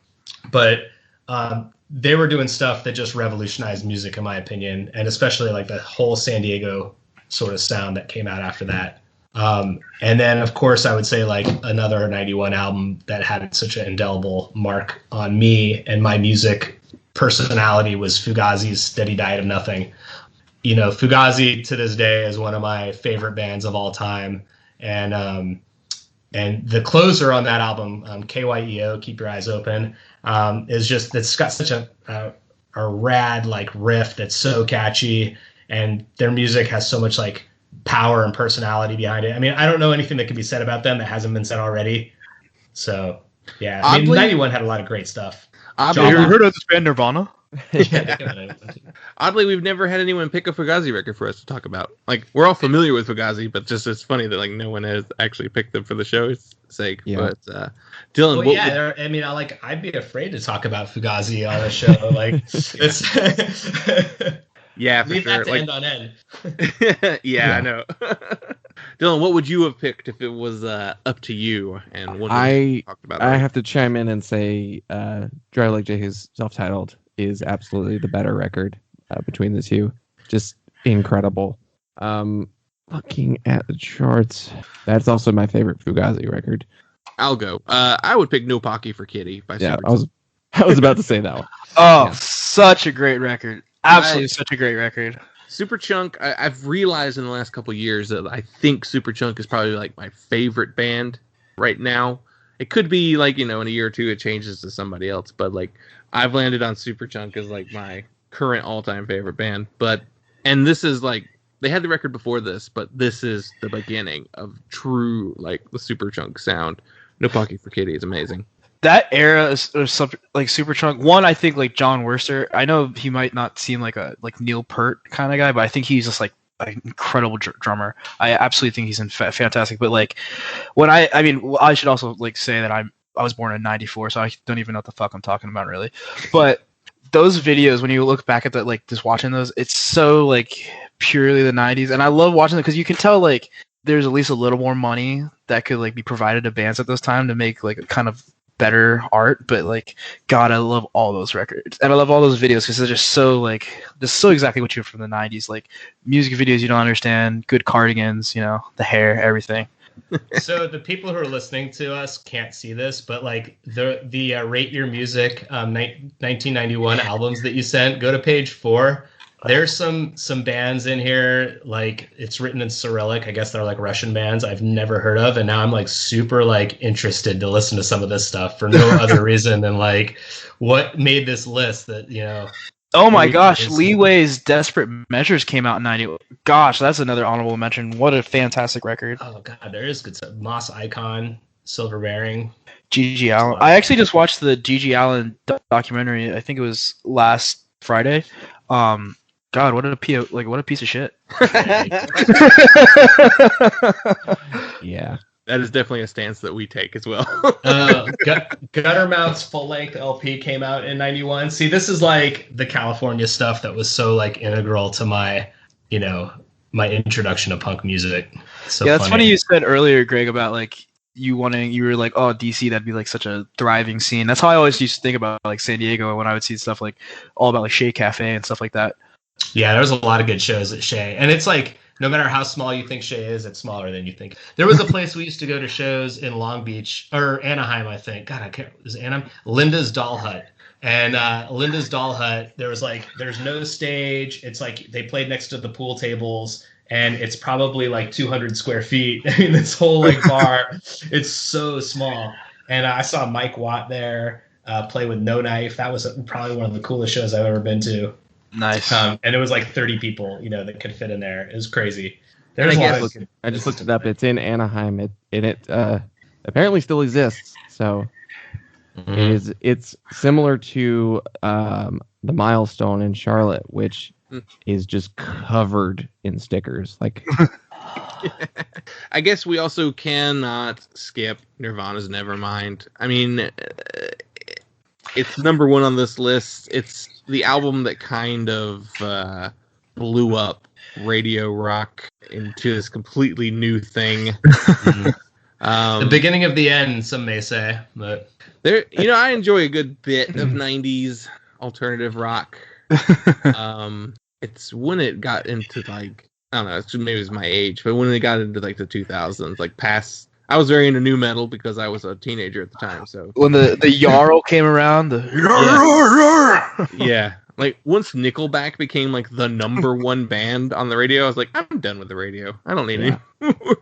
but they were doing stuff that just revolutionized music, in my opinion, and especially like the whole San Diego sort of sound that came out after that. And then, of course, I would say like another 91 album that had such an indelible mark on me and my music personality was Fugazi's Steady Diet of Nothing. Fugazi to this day is one of my favorite bands of all time. And the closer on that album, KYEO, Keep Your Eyes Open, is just, it's got such a rad like riff that's so catchy, and their music has so much like power and personality behind it. I mean, I don't know anything that can be said about them that hasn't been said already. So yeah, I mean, 91 had a lot of great stuff. Have you heard of this band Nirvana? Oddly, we've never had anyone pick a Fugazi record for us to talk about. Like, we're all familiar with Fugazi, but just it's funny that like no one has actually picked them for the show's sake. Yeah. But Dylan, I'd be afraid to talk about Fugazi on a show. Like, it's yeah, for leave sure. that to end on end. Yeah, I know. Dylan, what would you have picked if it was up to you? And what I have to chime in and say, Dry Like Jehu's self-titled is absolutely the better record between the two. Just incredible. Looking at the charts, that's also my favorite Fugazi record. I'll go. I would pick No Pocky for Kitty by Superchunk. I was about to say that one. Oh, yeah. Such a great record. Absolutely such a great record. Superchunk, I've realized in the last couple of years that I think Superchunk is probably like my favorite band right now. It could be like, in a year or two it changes to somebody else, but like I've landed on Superchunk as like my current all-time favorite band. And this is like, they had the record before this, but this is the beginning of true like the Superchunk sound. No Pocky for Kitty is amazing. That era is like Superchunk. One, I think like John Worster. I know he might not seem like a Neil Peart kind of guy, but I think he's just like an incredible drummer. I absolutely think he's fantastic. But like when I should also like say that I was born in '94, so I don't even know what the fuck I'm talking about really. But those videos, when you look back at that, like just watching those, it's so like purely the '90s, and I love watching them because you can tell like there's at least a little more money that could like be provided to bands at this time to make like a kind of better art. But like, God, I love all those records and I love all those videos because they're just so exactly what you're from the '90s. Like music videos you don't understand, good cardigans, the hair, everything. So the people who are listening to us can't see this, but like the Rate Your Music 1991 albums that you sent, go to page 4. There's some bands in here, like it's written in Cyrillic. I guess they're like Russian bands I've never heard of, and now I'm like super like interested to listen to some of this stuff for no other reason than like what made this list that Oh my gosh, Leeway's Desperate Measures came out in '90. Gosh, that's another honorable mention. What a fantastic record. Oh god, there is good stuff. Moss Icon, Silver Bearing, G.G. Allen. I actually just watched the G.G. Allen documentary. I think it was last Friday. God, what a piece of shit. Yeah. That is definitely a stance that we take as well. Guttermouth's full-length LP came out in '91. See, this is like the California stuff that was so like integral to my, my introduction to punk music. So yeah, that's funny you said earlier, Greg, about like you were like, oh, DC, that'd be like such a thriving scene. That's how I always used to think about like San Diego when I would see stuff like all about like Shea Cafe and stuff like that. Yeah, there was a lot of good shows at Shea, and it's like no matter how small you think Shea is, it's smaller than you think. There was a place we used to go to shows in Long Beach or Anaheim, I think. God, I can't. Was it Anaheim? Linda's Doll Hut. And Linda's Doll Hut, there's no stage. It's like they played next to the pool tables, and it's probably like 200 square feet. I mean, this whole like bar, it's so small. And I saw Mike Watt there play with No Knife. That was probably one of the coolest shows I've ever been to. Nice. And it was like 30 people, that could fit in there. It was crazy. I just looked it up. It's in Anaheim. It apparently still exists. So it's similar to the Milestone in Charlotte, which is just covered in stickers. Like, I guess we also cannot skip Nirvana's Nevermind. I mean, it's number one on this list. It's the album that kind of blew up radio rock into this completely new thing. The beginning of the end, some may say, but there, I enjoy a good bit of '90s alternative rock. It's when it got into like, I don't know, maybe it was my age, but when it got into like the 2000s, like past, I was very into nu metal because I was a teenager at the time. So when the Jarl came around, yeah, like once Nickelback became like the number one band on the radio, I was like, I'm done with the radio. I don't need any more.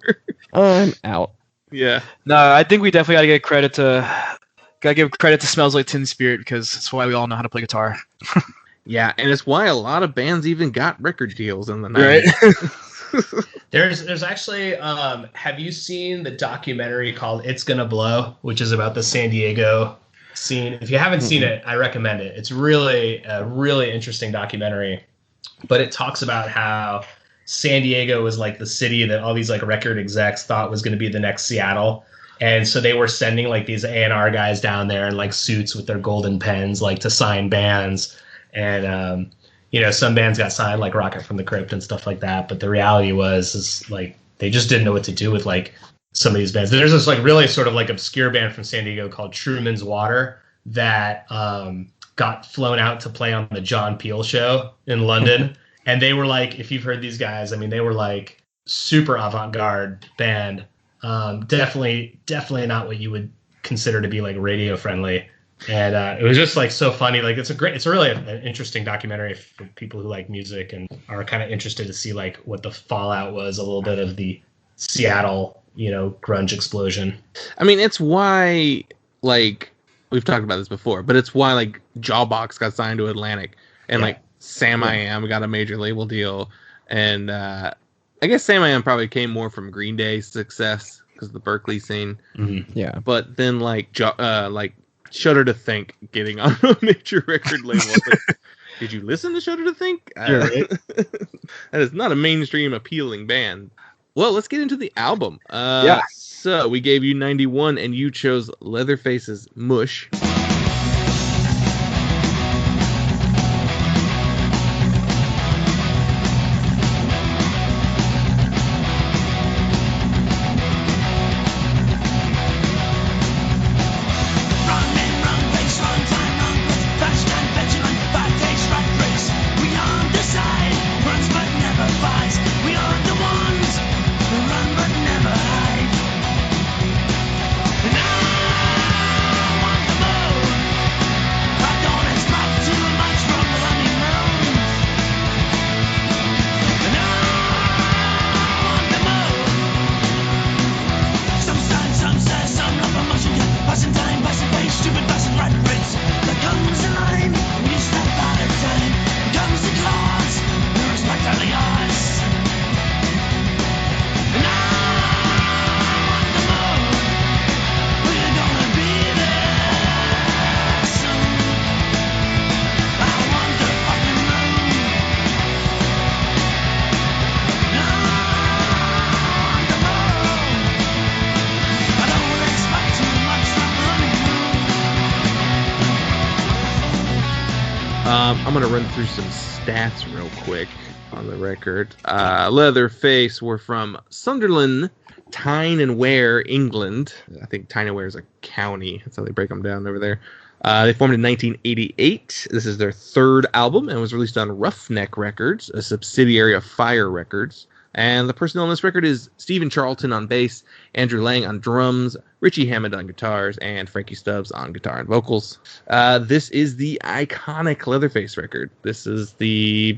I'm out. Yeah. No, I think we definitely gotta give credit to Smells Like Teen Spirit because that's why we all know how to play guitar. Yeah, and it's why a lot of bands even got record deals in the 90s. Right. There's actually, have you seen the documentary called It's Gonna Blow, which is about the San Diego scene? If you haven't seen it, I recommend it. It's really a really interesting documentary, but it talks about how San Diego was like the city that all these like record execs thought was going to be the next Seattle. And so they were sending like these A&R guys down there in like suits with their golden pens, like to sign bands. And, some bands got signed like Rocket from the Crypt and stuff like that. But the reality is like, they just didn't know what to do with like some of these bands. There's this like really sort of like obscure band from San Diego called Truman's Water that got flown out to play on the John Peel show in London. And they were like, if you've heard these guys, I mean, they were like super avant-garde band. Definitely not what you would consider to be like radio friendly. And it was just like so funny. Like it's really an interesting documentary for people who like music and are kind of interested to see like what the fallout was, a little bit of the Seattle, grunge explosion. I mean, it's why, like, we've talked about this before, but it's why like Jawbox got signed to Atlantic and like Sam I Am got a major label deal. And I guess Sam I Am probably came more from Green Day's success because of the Berkeley scene. Mm-hmm. Yeah. But then like Shudder to Think getting on a major record label. Like, did you listen to Shudder to Think? Right. That is not a mainstream appealing band. Well, let's get into the album. So we gave you 91 and you chose Leatherface's Mush. I'm going to run through some stats real quick on the record. Leatherface were from Sunderland, Tyne and Wear, England. I think Tyne and Wear is a county. That's how they break them down over there. They formed in 1988. This is their third album and was released on Roughneck Records, a subsidiary of Fire Records. And the personnel on this record is Stephen Charlton on bass, Andrew Lang on drums, Richie Hammond on guitars, and Frankie Stubbs on guitar and vocals. This is the iconic Leatherface record. This is the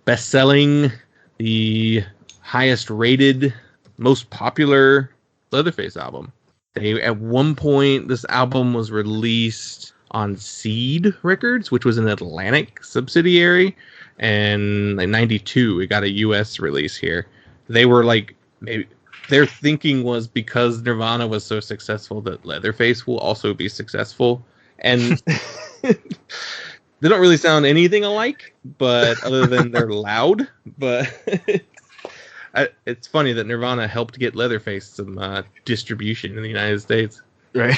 best-selling, the highest-rated, most popular Leatherface album. At one point, this album was released on Seed Records, which was an Atlantic subsidiary. And like 92, it got a U.S. release here. They were like, maybe their thinking was because Nirvana was so successful that Leatherface will also be successful. And They don't really sound anything alike, but other than they're loud. But it's funny that Nirvana helped get Leatherface some distribution in the United States. Right.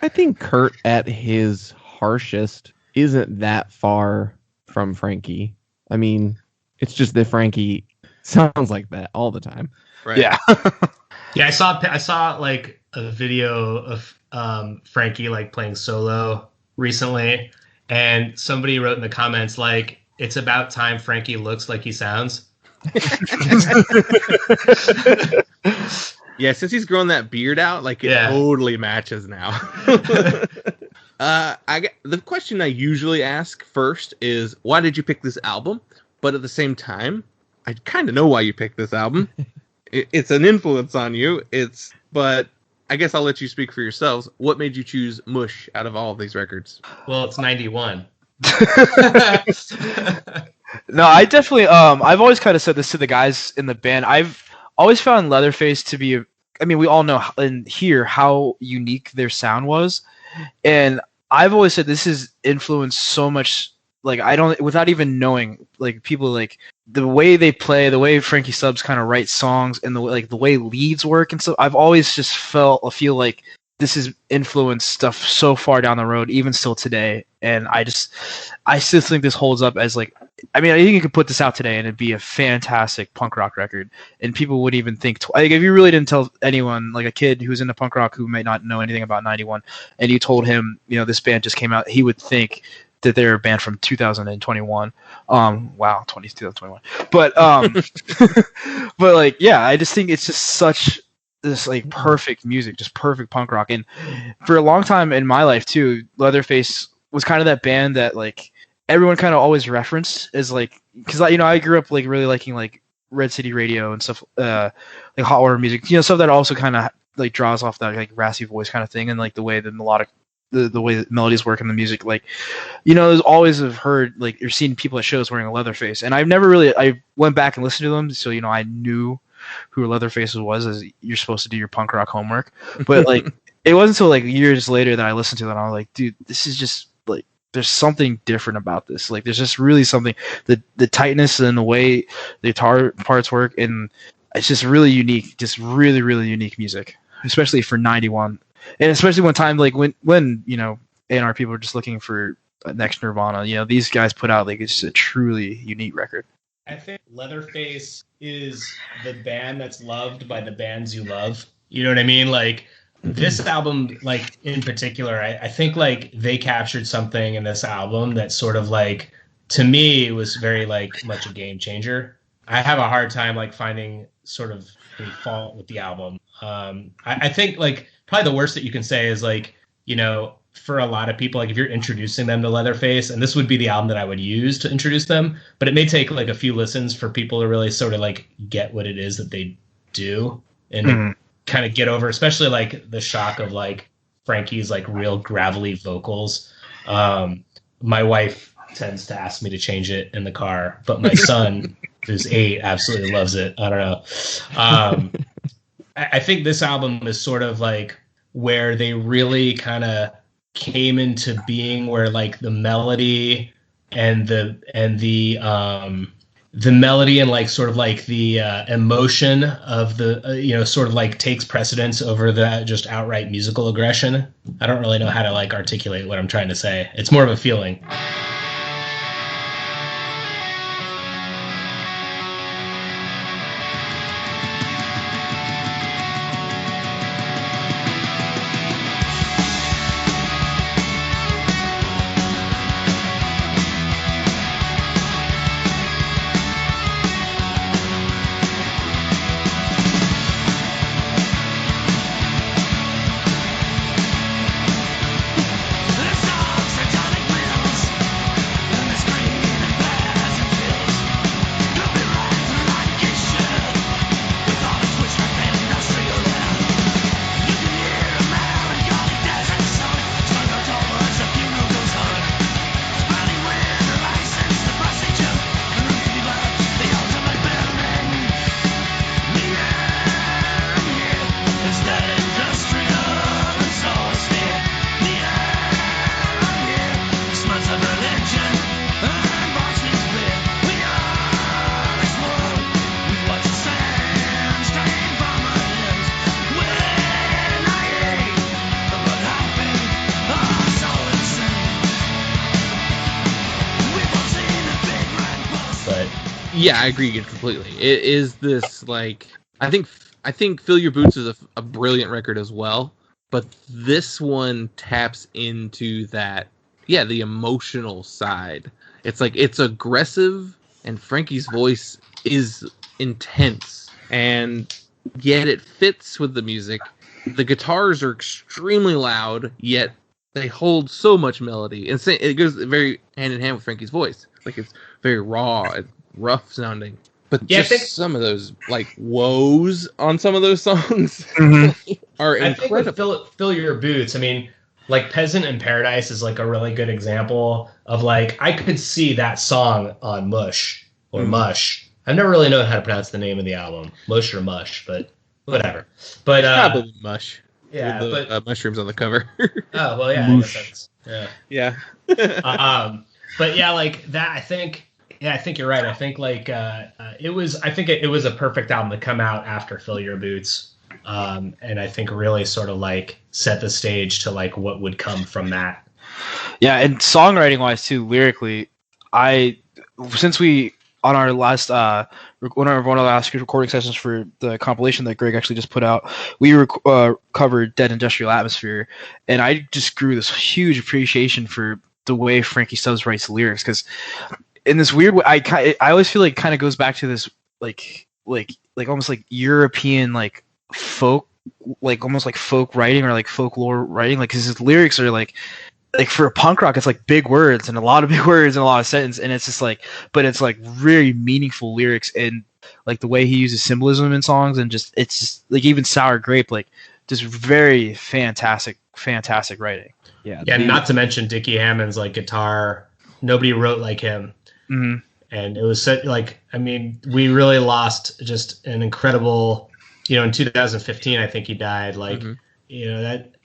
I think Kurt at his harshest isn't that far from Frankie. I mean, it's just that Frankie sounds like that all the time. Right. Yeah. Yeah, I saw like a video of Frankie like playing solo recently, and somebody wrote in the comments like, "It's about time Frankie looks like he sounds." Yeah, since he's grown that beard out, like it totally matches now. The question I usually ask first is, why did you pick this album? But at the same time, I kind of know why you picked this album. It's an influence on you. But I guess I'll let you speak for yourselves. What made you choose Mush out of all of these records? Well, it's 91. No, I definitely. I've always kind of said this to the guys in the band. I've always found Leatherface to be. I mean, we all know and hear how unique their sound was, and I've always said this has influenced so much. Like I don't, without even knowing, like people like the way they play, the way Frankie Stubbs kind of writes songs, and the way leads work and stuff. I've always just feel like this has influenced stuff so far down the road, even still today. And I still think this holds up as like, I mean, I think you could put this out today and it'd be a fantastic punk rock record, and people wouldn't even think. Like if you really didn't tell anyone, like a kid who's into punk rock who may not know anything about 91, and you told him, you know, this band just came out, he would think that they're a band from 2021. Wow, 2021. But but like, yeah, I just think it's just such this like perfect music, just perfect punk rock. And for a long time in my life too, Leatherface was kind of that band that like everyone kind of always referenced as like, because I grew up like really liking like Red City Radio and stuff, like Hot Water music, stuff that also kind of like draws off that like raspy voice kind of thing, and like the way the melodic the way that melodies work in the music, like there's always have heard like you're seeing people at shows wearing a Leatherface, and I've never really, I went back and listened to them, so I knew who Leatherface was, as you're supposed to do your punk rock homework. But like it wasn't until like years later that I listened to it and I was like, dude, this is just like there's something different about this. Like there's just really something, the tightness and the way the guitar parts work, and it's just really unique, just really, really unique music, especially for 91. And especially one time like when A&R people are just looking for next Nirvana, these guys put out like it's a truly unique record. I think Leatherface is the band that's loved by the bands you love. You know what I mean? Like this album, like in particular, I think like they captured something in this album that sort of like, to me, was very like much a game changer. I have a hard time like finding sort of a fault with the album. I think like probably the worst that you can say is like, for a lot of people, like if you're introducing them to Leatherface, and this would be the album that I would use to introduce them, but it may take like a few listens for people to really sort of like get what it is that they do and kind of get over, especially like the shock of like Frankie's like real gravelly vocals. My wife tends to ask me to change it in the car, but my son, who's 8, absolutely loves it. I don't know. I think this album is sort of like where they really kind of came into being, where like the melody and the melody and like sort of like the emotion of the sort of like takes precedence over the just outright musical aggression. I don't really know how to like articulate what I'm trying to say. It's more of a feeling. Yeah, I agree completely. It is this like I think Fill Your Boots is a brilliant record as well, but this one taps into that the emotional side. It's like it's aggressive and Frankie's voice is intense and yet it fits with the music. The guitars are extremely loud, yet they hold so much melody. And it goes very hand in hand with Frankie's voice. Like it's very raw and rough sounding. But some of those like woes on some of those songs are incredible. I think with Fill Your Boots, I mean, like Peasant in Paradise is like a really good example of like I could see that song on Mush or Mush. I've never really known how to pronounce the name of the album, Mush or Mush, but whatever. But probably Mush. Yeah, with the mushrooms on the cover. Oh well, yeah. Mush. Yeah. But yeah, like that. I think you're right. I think like it was. I think it was a perfect album to come out after Fill Your Boots, and I think really sort of like set the stage to like what would come from that. Yeah, and songwriting wise too, lyrically, since we on our last one of our last recording sessions for the compilation that Greg actually just put out, we covered Dead Industrial Atmosphere, and I just grew this huge appreciation for the way Frankie Stubbs writes lyrics, because in this weird way, I always feel like it kind of goes back to this like almost like European like folk, like almost like folk writing or like folklore writing, like because his lyrics are like for a punk rock, it's like big words and a lot of big words and a lot of sentence, and it's just like, but it's like really meaningful lyrics, and like the way he uses symbolism in songs, and just it's just like even Sour Grape, like just very fantastic writing. Yeah, not to mention Dickie Hammond's like guitar. Nobody wrote like him, and it was like, I mean, we really lost just an incredible. You know, in 2015, I think he died. Like. You know, that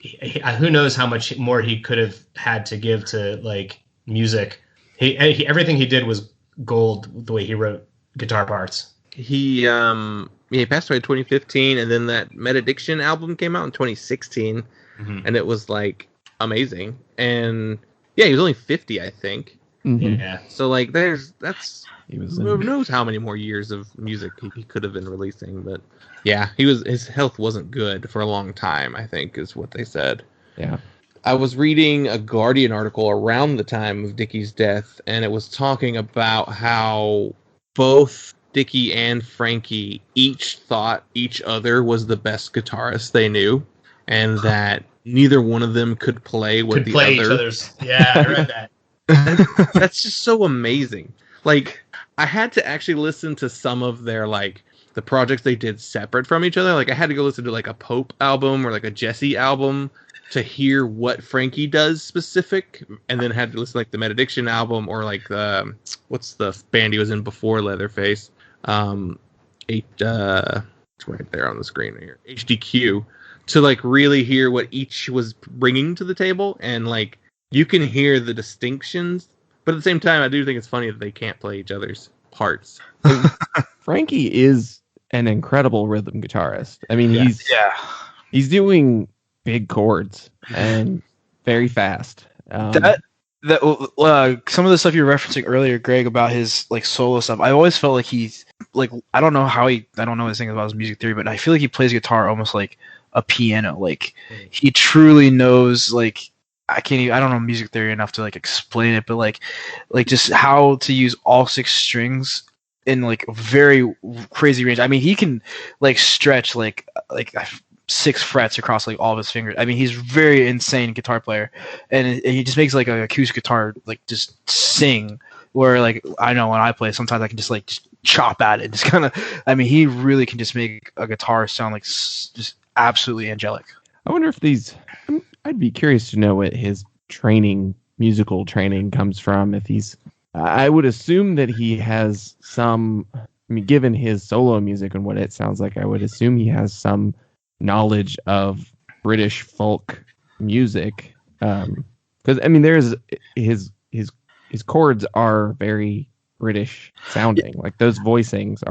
who knows how much more he could have had to give to like music. He everything he did was gold. The way he wrote guitar parts. He passed away in 2015, and then that Metaddiction album came out in 2016, and it was like amazing. And yeah, he was only 50, I think. Yeah. So like, who knows how many more years of music he could have been releasing, but. Yeah, his health wasn't good for a long time, I think, is what they said. Yeah. I was reading a Guardian article around the time of Dickie's death, and it was talking about how both Dickie and Frankie each thought each other was the best guitarist they knew, and that neither one of them could play with the other. Each other's. Yeah, I read that. That's just so amazing. Like, I had to actually listen to some of their, like, the projects they did separate from each other. Like I had to go listen to like a Pope album or like a Jesse album to hear what Frankie does specific, and then had to listen to like the Metaddiction album or like the what's the band he was in before Leatherface, it's right there on the screen here, HDQ, to like really hear what each was bringing to the table, and like you can hear the distinctions, but at the same time I do think it's funny that they can't play each other's parts. Frankie is an incredible rhythm guitarist. I mean, he's doing big chords and very fast. Some of the stuff you were referencing earlier, Greg, about his like solo stuff, I always felt like he's like, I don't know his thing about his music theory, but I feel like he plays guitar almost like a piano. Like he truly knows, like I don't know music theory enough to like explain it, but like just how to use all six strings in like a very crazy range. I mean, he can like stretch like 6 frets across like all of his fingers. I mean, he's very insane guitar player, and he just makes like an acoustic guitar like just sing. Where like I know when I play, sometimes I can just chop at it. Just kind of. I mean, he really can just make a guitar sound like just absolutely angelic. I wonder if I'd be curious to know what his musical training comes from. If he's. I would assume that he has some, I mean, given his solo music and what it sounds like, I would assume he has some knowledge of British folk music. Because, I mean, there's his chords are very British sounding. Like those voicings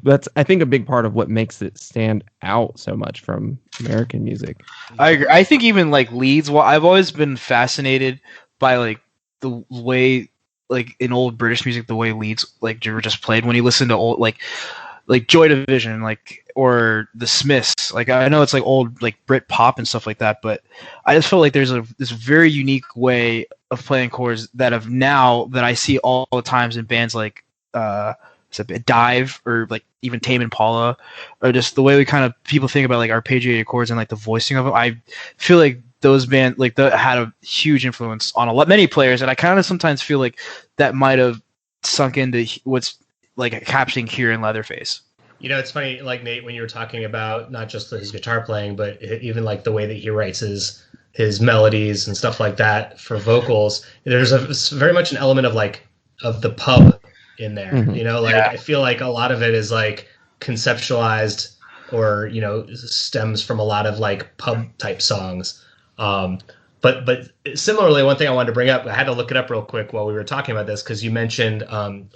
that's, I think, a big part of what makes it stand out so much from American music. I agree. I think even like leads, well, I've always been fascinated by like the way like in old British music, the way leads like were just played when you listen to old like Joy Division, like, or the Smiths. Like, I know it's like old like Brit pop and stuff like that, but I just feel like there's this very unique way of playing chords that I see all the times in bands like Dive or like even Tame Impala, or just the way we kind of people think about like arpeggiated chords and like the voicing of them. I feel like those bands like that had a huge influence on many players, and I kind of sometimes feel like that might have sunk into what's like happening here in Leatherface. You know, it's funny, like Nate, when you were talking about not just his guitar playing, but even like the way that he writes his melodies and stuff like that for vocals. There's very much an element of the pub in there. Mm-hmm. You know, like I feel like a lot of it is like conceptualized or, you know, stems from a lot of like pub type songs. But similarly, one thing I wanted to bring up, I had to look it up real quick while we were talking about this, because you mentioned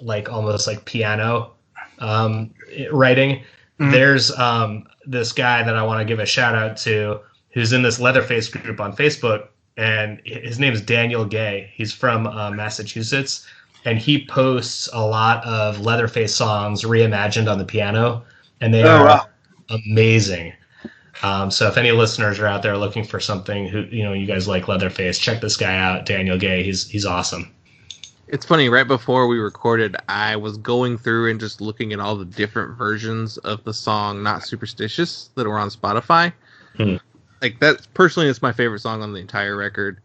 like almost like piano writing. Mm-hmm. There's this guy that I want to give a shout out to who's in this Leatherface group on Facebook, and his name is Daniel Gay. He's from Massachusetts, and he posts a lot of Leatherface songs reimagined on the piano, and they are amazing. So if any listeners are out there looking for something, who, you know, you guys like Leatherface, check this guy out, Daniel Gay. He's awesome. It's funny, right before we recorded, I was going through and just looking at all the different versions of the song Not Superstitious that were on Spotify. Like, that personally is my favorite song on the entire record.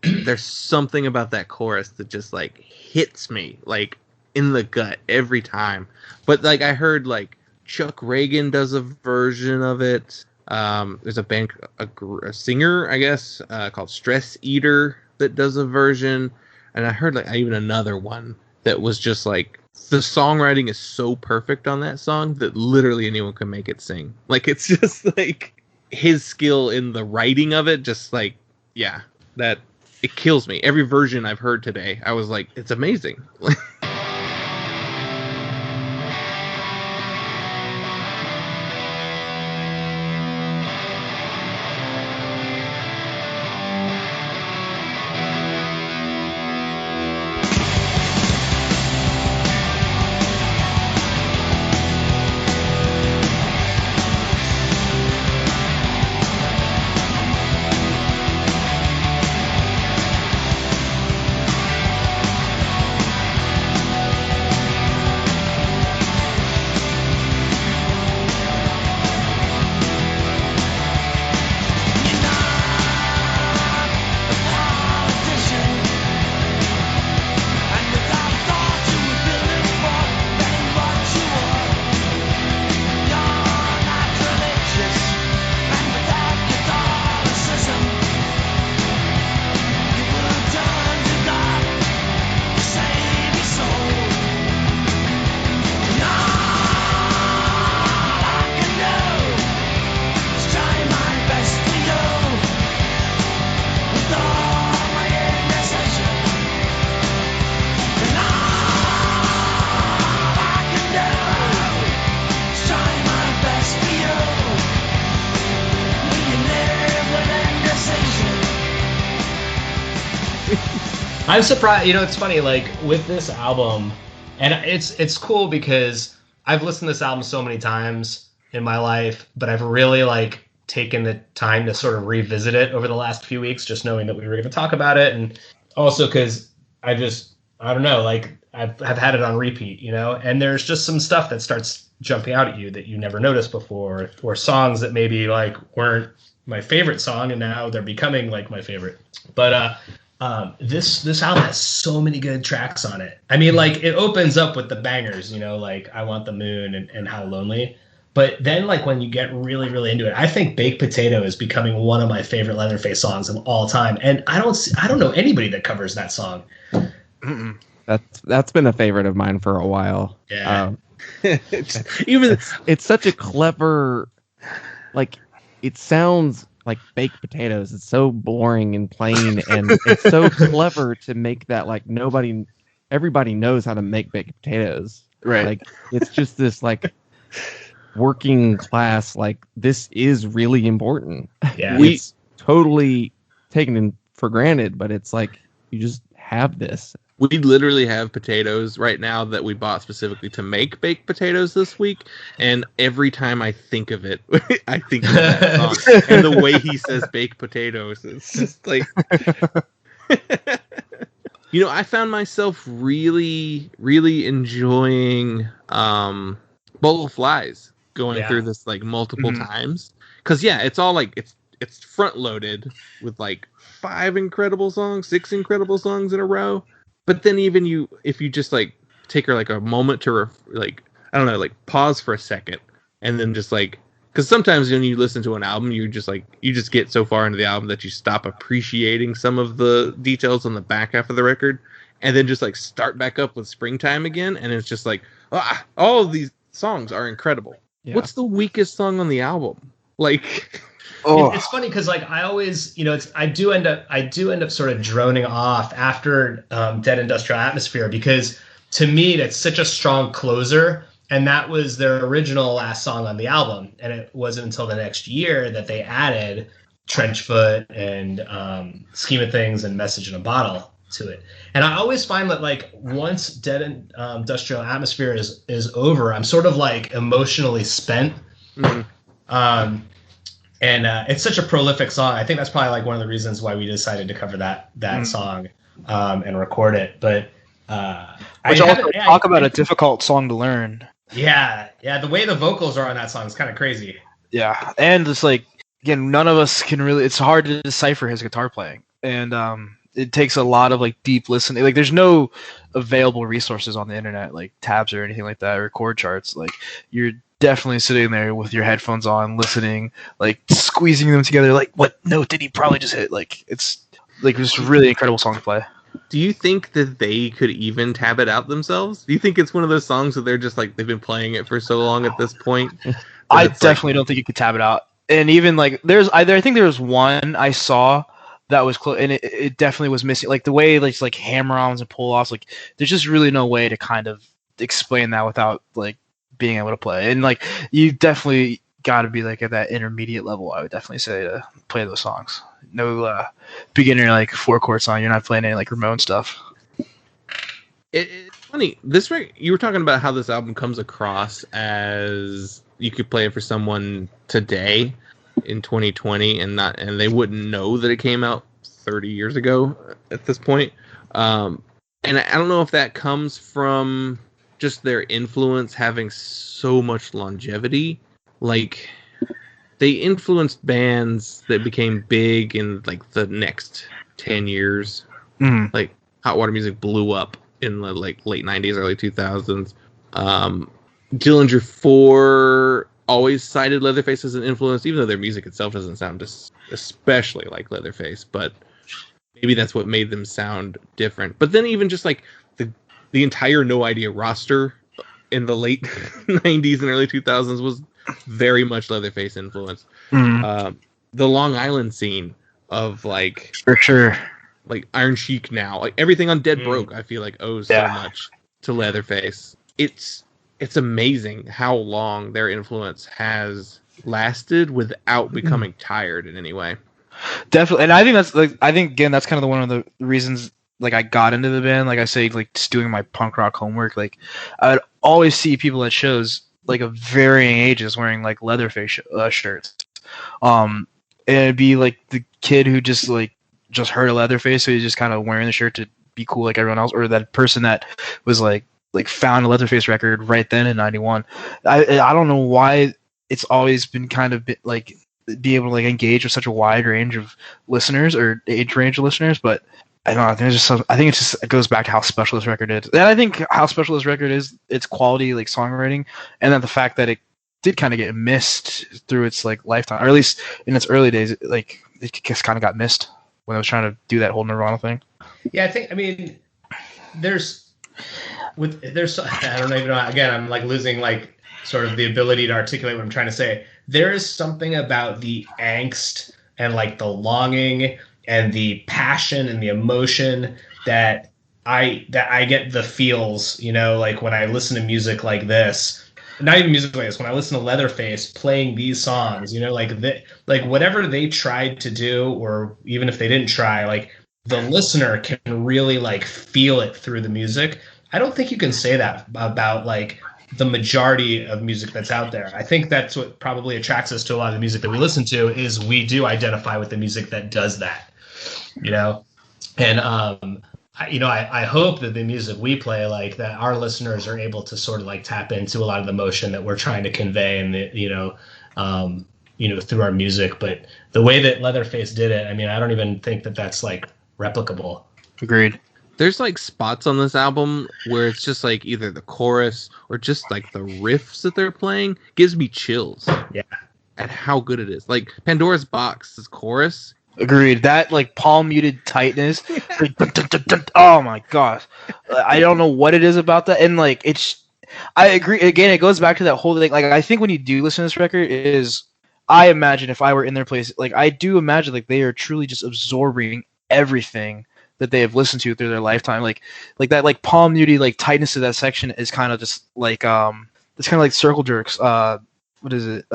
There's something about that chorus that just like hits me like in the gut every time. But like, I heard like Chuck Reagan does a version of it. There's a band, a singer, I guess, called Stress Eater that does a version. And I heard like even another one that was just like, the songwriting is so perfect on that song that literally anyone can make it sing. Like, it's just like his skill in the writing of it, just like, yeah, that it kills me. Every version I've heard today, I was like, it's amazing. I'm surprised. You know, it's funny, like with this album, and it's cool because I've listened to this album so many times in my life, but I've really like taken the time to sort of revisit it over the last few weeks, just knowing that we were going to talk about it, and also because I don't know, like I've had it on repeat, you know, and there's just some stuff that starts jumping out at you that you never noticed before, or songs that maybe like weren't my favorite song and now they're becoming like my favorite. But this album has so many good tracks on it. I mean, like it opens up with the bangers, you know, like I Want the Moon and How Lonely. But then, like, when you get really, really into it, I think Baked Potato is becoming one of my favorite Leatherface songs of all time. And I don't know anybody that covers that song. Mm-mm. That's been a favorite of mine for a while. Yeah. It's such a clever, like, it sounds like baked potatoes. It's so boring and plain, and it's so clever to make that like everybody knows how to make baked potatoes. Right. Like, it's just this like working class, like, this is really important. Yeah. It's totally taken for granted, but it's like you just have this. We literally have potatoes right now that we bought specifically to make baked potatoes this week, and every time I think of it, I think of that song. And the way he says baked potatoes, it's just like... You know, I found myself really, really enjoying Bowl of Flies going through this like multiple times. Because it's all like it's front loaded with like 6 incredible songs in a row. But then even if you just like take like a moment to pause for a second, and then just like, because sometimes when you listen to an album, you just get so far into the album that you stop appreciating some of the details on the back half of the record, and then just like start back up with Springtime again, and it's just like, all of these songs are incredible. Yeah. What's the weakest song on the album? Like, it's funny because like I always, I do end up sort of droning off after Dead Industrial Atmosphere, because to me that's such a strong closer. And that was their original last song on the album. And it wasn't until the next year that they added Trenchfoot and Scheme of Things and Message in a Bottle to it. And I always find that like once Dead Industrial Atmosphere is over, I'm sort of like emotionally spent. Mm-hmm. And it's such a prolific song. I think that's probably like one of the reasons why we decided to cover that song and record it. But talk about a difficult song to learn. Yeah, the way the vocals are on that song is kind of crazy. Yeah, and it's like, again, none of us can really, it's hard to decipher his guitar playing, and it takes a lot of like deep listening. Like there's no available resources on the internet, like tabs or anything like that, or chord charts. Like you're definitely sitting there with your headphones on, listening, like squeezing them together, like what note did he probably just hit? Like it's like just a really incredible song to play. Do you think that they could even tab it out themselves? Do you think it's one of those songs that they're just like, they've been playing it for so long at this point? I definitely don't think you could tab it out. And even like I think there was one I saw that was close, and it definitely was missing. Like the way like hammer-ons and pull-offs, like there's just really no way to kind of explain that without like being able to play. And like you definitely got to be like at that intermediate level, I would definitely say, to play those songs. No beginner like 4-chord song. You're not playing any like Ramon stuff. It's funny. You were talking about how this album comes across as you could play it for someone today in 2020 and they wouldn't know that it came out 30 years ago at this point. And I don't know if that comes from just their influence having so much longevity. Like, they influenced bands that became big in like the next 10 years. Mm. Like Hot Water Music blew up in the like late 90s, early 2000s. Dillinger 4 always cited Leatherface as an influence, even though their music itself doesn't sound especially like Leatherface, but maybe that's what made them sound different. But then even just like the entire No Idea roster in the late 90s and early 2000s was very much Leatherface influence. Mm. The Long Island scene of like, for sure, like Iron Sheik now, like everything on Dead Broke, I feel like owes so much to Leatherface. It's amazing how long their influence has lasted without becoming tired in any way. Definitely, and I think again that's kind of one of the reasons like I got into the band. Like I say, like just doing my punk rock homework. Like I would always see people at shows like of varying ages wearing like Leatherface shirts. And it'd be like the kid who just heard of Leatherface, so he's just kind of wearing the shirt to be cool like everyone else, or that person that was like found a Leatherface record right then in '91. I don't know why it's always been kind of like be able to like engage with such a wide range of listeners or age range of listeners, but I don't know. I think it goes back to how special this record is, and I think how special this record is, its quality, like songwriting, and then the fact that it did kind of get missed through its like lifetime, or at least in its early days, like it just kind of got missed when I was trying to do that whole Nirvana thing. Yeah, I mean, there's I don't even know. Again, I'm like losing like sort of the ability to articulate what I'm trying to say. There is something about the angst and like the longing and the passion and the emotion that I get the feels, like when I listen to music like this. Not even music like this. When I listen to Leatherface playing these songs, like whatever they tried to do, or even if they didn't try, like the listener can really like feel it through the music. I don't think you can say that about like the majority of music that's out there. I think that's what probably attracts us to a lot of the music that we listen to, is we do identify with the music that does that, you know? And, I hope that the music we play, like that our listeners are able to sort of like tap into a lot of the emotion that we're trying to convey and through our music. But the way that Leatherface did it, I mean, I don't even think that that's like replicable. Agreed. There's like spots on this album where it's just like either the chorus or just like the riffs that they're playing gives me chills. Yeah. At how good it is. Like Pandora's Box's chorus. Agreed. That like palm muted tightness. Like, dun, dun, dun, dun. Oh my gosh. I don't know what it is about that. And like I agree. Again, it goes back to that whole thing. Like I think when you do listen to this record I imagine if I were in their place, like I do imagine like they are truly just absorbing everything that they have listened to through their lifetime. Like that like palm muted like tightness of that section is kind of just like it's kind of like Circle Jerks. What is it?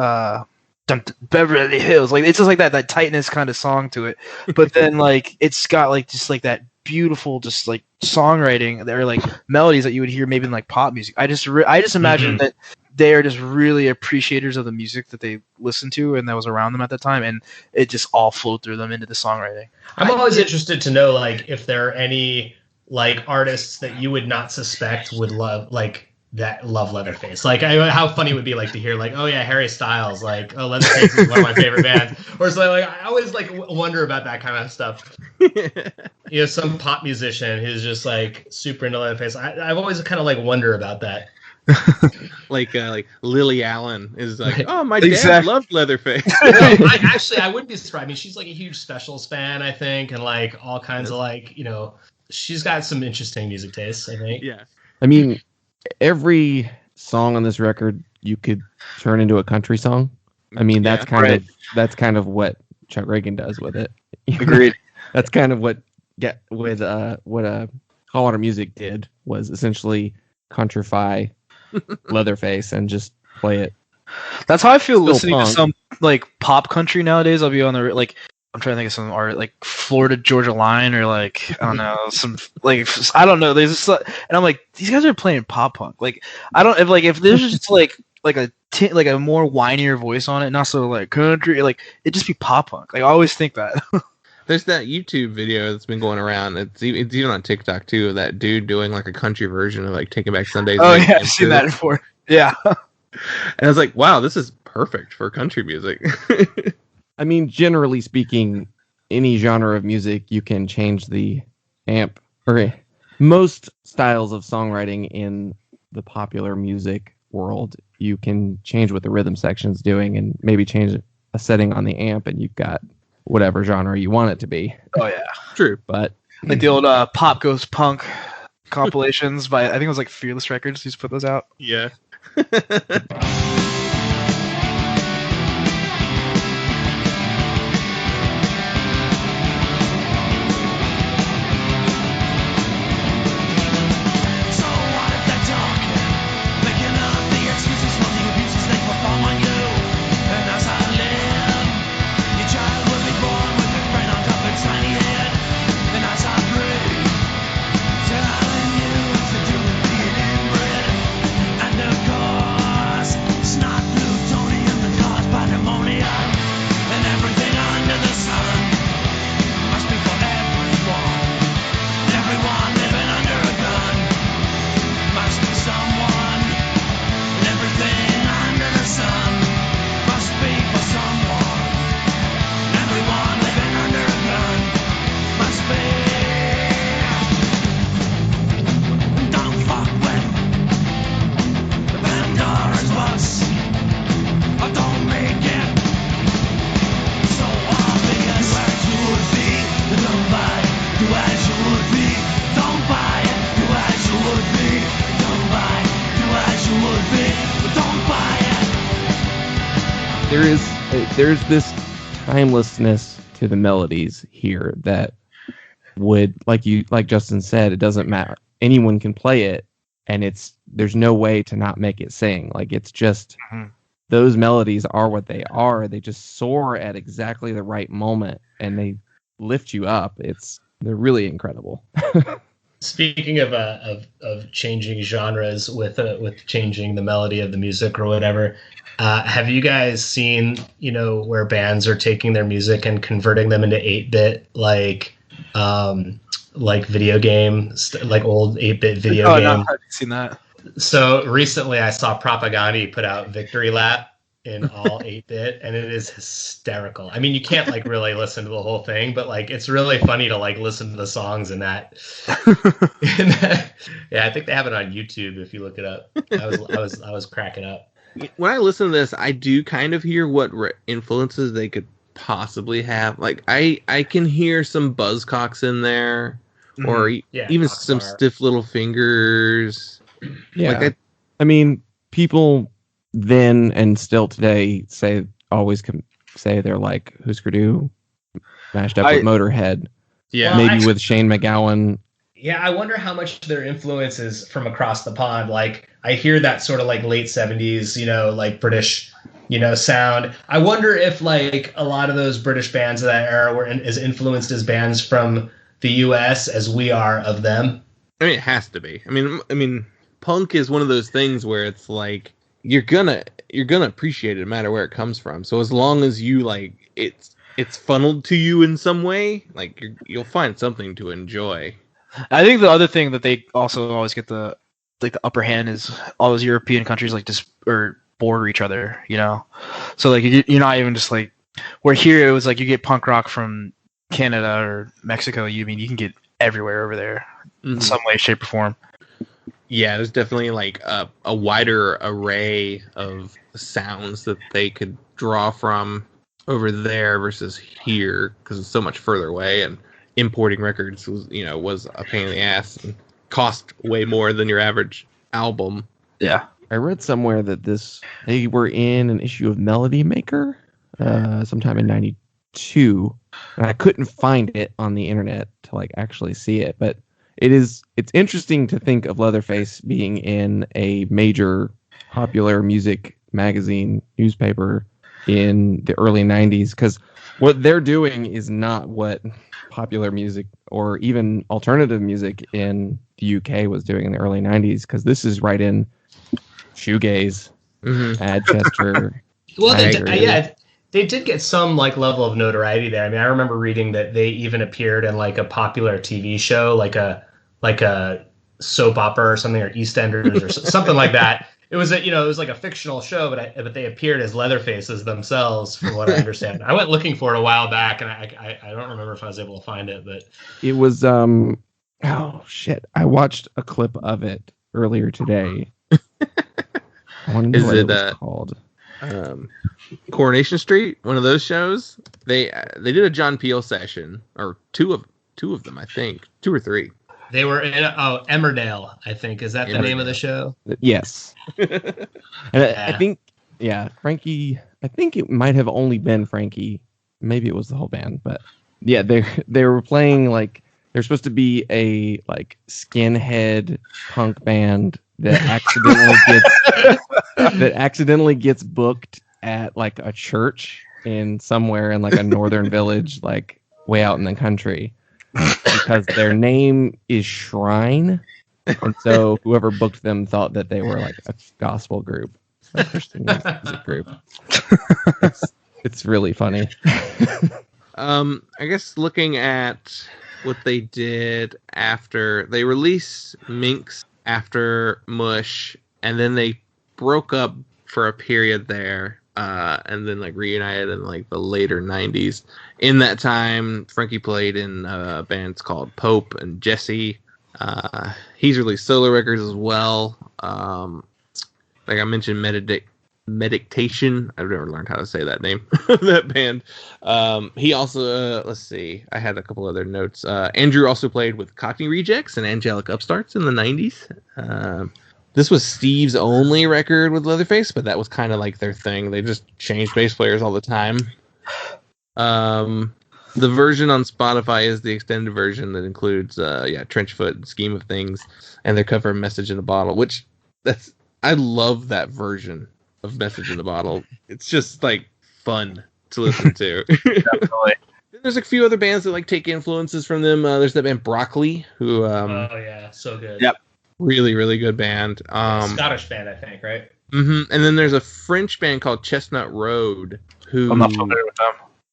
Beverly Hills. Like it's just like that tightness kind of song to it. But then like it's got like just like that beautiful just like songwriting. There are like melodies that you would hear maybe in like pop music. I just imagine that they are just really appreciators of the music that they listened to and that was around them at that time, and it just all flowed through them into the songwriting. I'm always interested to know like if there are any like artists that you would not suspect would love Leatherface. Like how funny it would be like to hear like, oh yeah, Harry Styles, like, oh, Leatherface is one of my favorite bands. Or so like I always like wonder about that kind of stuff. Some pop musician who's just like super into Leatherface. I've always kind of like wonder about that. like Lily Allen is like, oh, my dad loved Leatherface. I wouldn't be surprised. I mean, she's like a huge Specials fan, I think, and like all kinds of like, she's got some interesting music tastes, I think. Yeah. I mean, every song on this record you could turn into a country song. I mean, that's kind of what Chuck Reagan does with it. Agreed. That's kind of what Hot Water Music did, was essentially countrify Leatherface and just play it. That's how I feel listening punk. to some like pop country nowadays. I'll be on the like I'm trying to think of some art like Florida Georgia Line or like I don't know some like I don't know. There's just, and I'm like, these guys are playing pop punk. Like I don't if there's just like a more whinier voice on it, not so like country. Like it'd just be pop punk. Like I always think that. There's that YouTube video that's been going around. It's even on TikTok too. Of that dude doing like a country version of like Taking Back Sundays. Oh yeah, I've seen that before. Yeah. And I was like, wow, this is perfect for country music. I mean, generally speaking, any genre of music, you can change the amp, or most styles of songwriting in the popular music world, you can change what the rhythm section's doing and maybe change a setting on the amp, and you've got whatever genre you want it to be. Oh yeah, true. But like the old Pop Goes Punk compilations by, I think it was like Fearless Records used to put those out. Yeah. There's this timelessness to the melodies here that would, like Justin said, it doesn't matter. Anyone can play it, and there's no way to not make it sing. Like it's just those melodies are what they are. They just soar at exactly the right moment, and they lift you up. They're really incredible. Speaking of changing genres with changing the melody of the music or whatever, have you guys seen where bands are taking their music and converting them into 8-bit like video games, like old 8-bit video games? No, I haven't seen that. So recently I saw Propaganda put out Victory Lap in all 8-bit, and it is hysterical. I mean, you can't like really listen to the whole thing, but like it's really funny to like listen to the songs in that. Yeah, I think they have it on YouTube if you look it up. I was cracking up. When I listen to this, I do kind of hear what influences they could possibly have. Like I can hear some Buzzcocks in there, or even some Stiff Little Fingers. Yeah, like I mean, people then and still today say they're like Husker Du mashed up with Motorhead. Yeah, maybe actually, with Shane MacGowan. Yeah, I wonder how much their influence is from across the pond. Like I hear that sort of like late 70s, like British, sound. I wonder if like a lot of those British bands of that era were as influenced as bands from the US as we are of them. I mean, it has to be. I mean, punk is one of those things where it's like you're gonna appreciate it no matter where it comes from. So as long as you like it's funneled to you in some way, like you'll find something to enjoy. I think the other thing that they also always get the upper hand is all those European countries like just or border each other, So like you're not even just like where here it was like you get punk rock from Canada or Mexico. You can get everywhere over there in some way, shape, or form. Yeah, there's definitely like a wider array of sounds that they could draw from over there versus here because it's so much further away, and importing records was a pain in the ass and cost way more than your average album. Yeah, I read somewhere that they were in an issue of Melody Maker sometime in '92, and I couldn't find it on the internet to like actually see it, but it's interesting to think of Leatherface being in a major popular music magazine newspaper in the early 90s, because what they're doing is not what popular music or even alternative music in the UK was doing in the early 90s, because this is right in shoegaze, Manchester. Well, they did get some like level of notoriety there. I mean, I remember reading that they even appeared in like a popular TV show, like a soap opera or something, or EastEnders or something like that. It was it was like a fictional show, but they appeared as Leatherfaces themselves, from what I understand. I went looking for it a while back, and I don't remember if I was able to find it, but it was oh shit! I watched a clip of it earlier today. I want to know what it was called. Coronation Street, one of those shows. They did a John Peel session, or two of them, I think, 2 or 3. They were in Emmerdale, I think. Is that the name of the show? Yes. And I think, Frankie. I think it might have only been Frankie. Maybe it was the whole band, but yeah, they were playing like they're supposed to be a like skinhead punk band that accidentally gets booked at like a church in somewhere in like a northern village, like way out in the country, because their name is Shrine, and so whoever booked them thought that they were like a gospel group, a Christian music group. It's really funny. I guess looking at what they did after they released Minx after Mush, and then they broke up for a period there, and then like reunited in like the later 90s. In that time, Frankie played in bands called Pope and Jesse. He's released solo records as well. Like I mentioned, Meditation. I've never learned how to say that name of that band. He also, let's see, I had a couple other notes. Andrew also played with Cockney Rejects and Angelic Upstarts in the 90s. This was Steve's only record with Leatherface, but that was kind of like their thing. They just changed bass players all the time. The version on Spotify is the extended version that includes Trenchfoot and Scheme of Things, and their cover Message in a Bottle, which I love that version of Message in a Bottle. It's just like fun to listen to. Definitely. There's a few other bands that like take influences from them. There's that band Broccoli, who oh yeah, so good. Yep. Really, really good band. Scottish band, I think, right? And then there's a French band called Chestnut Road, who I'm not familiar with them.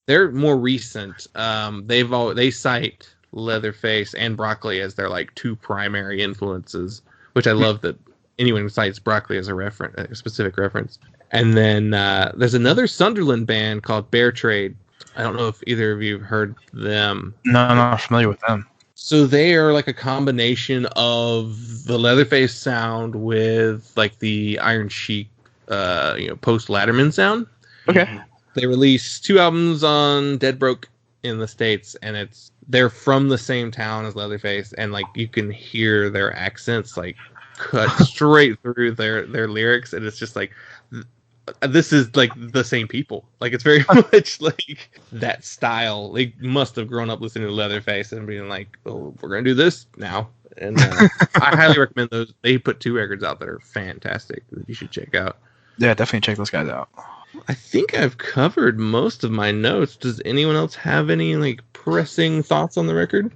they're more recent. They cite Leatherface and Broccoli as their like two primary influences, which I love that anyone cites Broccoli as a specific reference. And then there's another Sunderland band called Bear Trade. I don't know if either of you have heard them. No, I'm not familiar with them. So they are like a combination of the Leatherface sound with like the Iron Sheik, post Latterman sound. Okay. They released 2 albums on Dead Broke in the States, and they're from the same town as Leatherface, and like you can hear their accents like cut straight through their lyrics, and it's just like this is like the same people. Like it's very much like that style. They must have grown up listening to Leatherface and being like, "Oh, we're gonna do this now." And I highly recommend those. They put 2 records out that are fantastic that you should check out. Yeah, definitely check those guys out. I think I've covered most of my notes. Does anyone else have any like pressing thoughts on the record?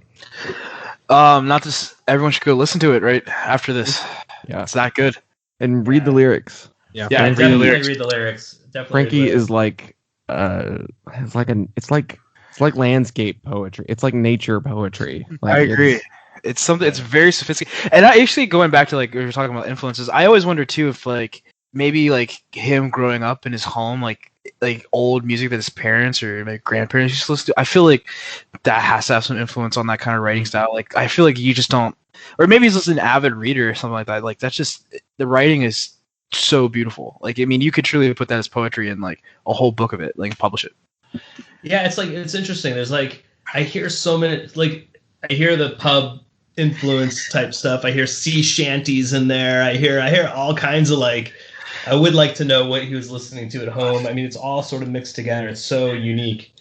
Not just everyone should go listen to it right after this. Yeah. It's that good. And read the lyrics. Yeah, Yeah, Definitely read the lyrics. Definitely Frankie read the is like it's like landscape poetry. It's like nature poetry. Like, I agree. It's something. It's very sophisticated. And I actually, going back to like we were talking about influences, I always wonder too if like maybe like him growing up in his home, like old music that his parents or my grandparents used to listen to. I feel like that has to have some influence on that kind of writing style. Like I feel like you just don't, or maybe he's just an avid reader or something like that. Like that's just the writing is so beautiful. Like I mean, you could truly put that as poetry and like a whole book of it, like publish it. Yeah, it's like it's interesting. There's like I hear so many like I hear the pub influence type stuff. I hear sea shanties in there. I hear all kinds of like. I would like to know what he was listening to at home. I mean, it's all sort of mixed together. It's so unique.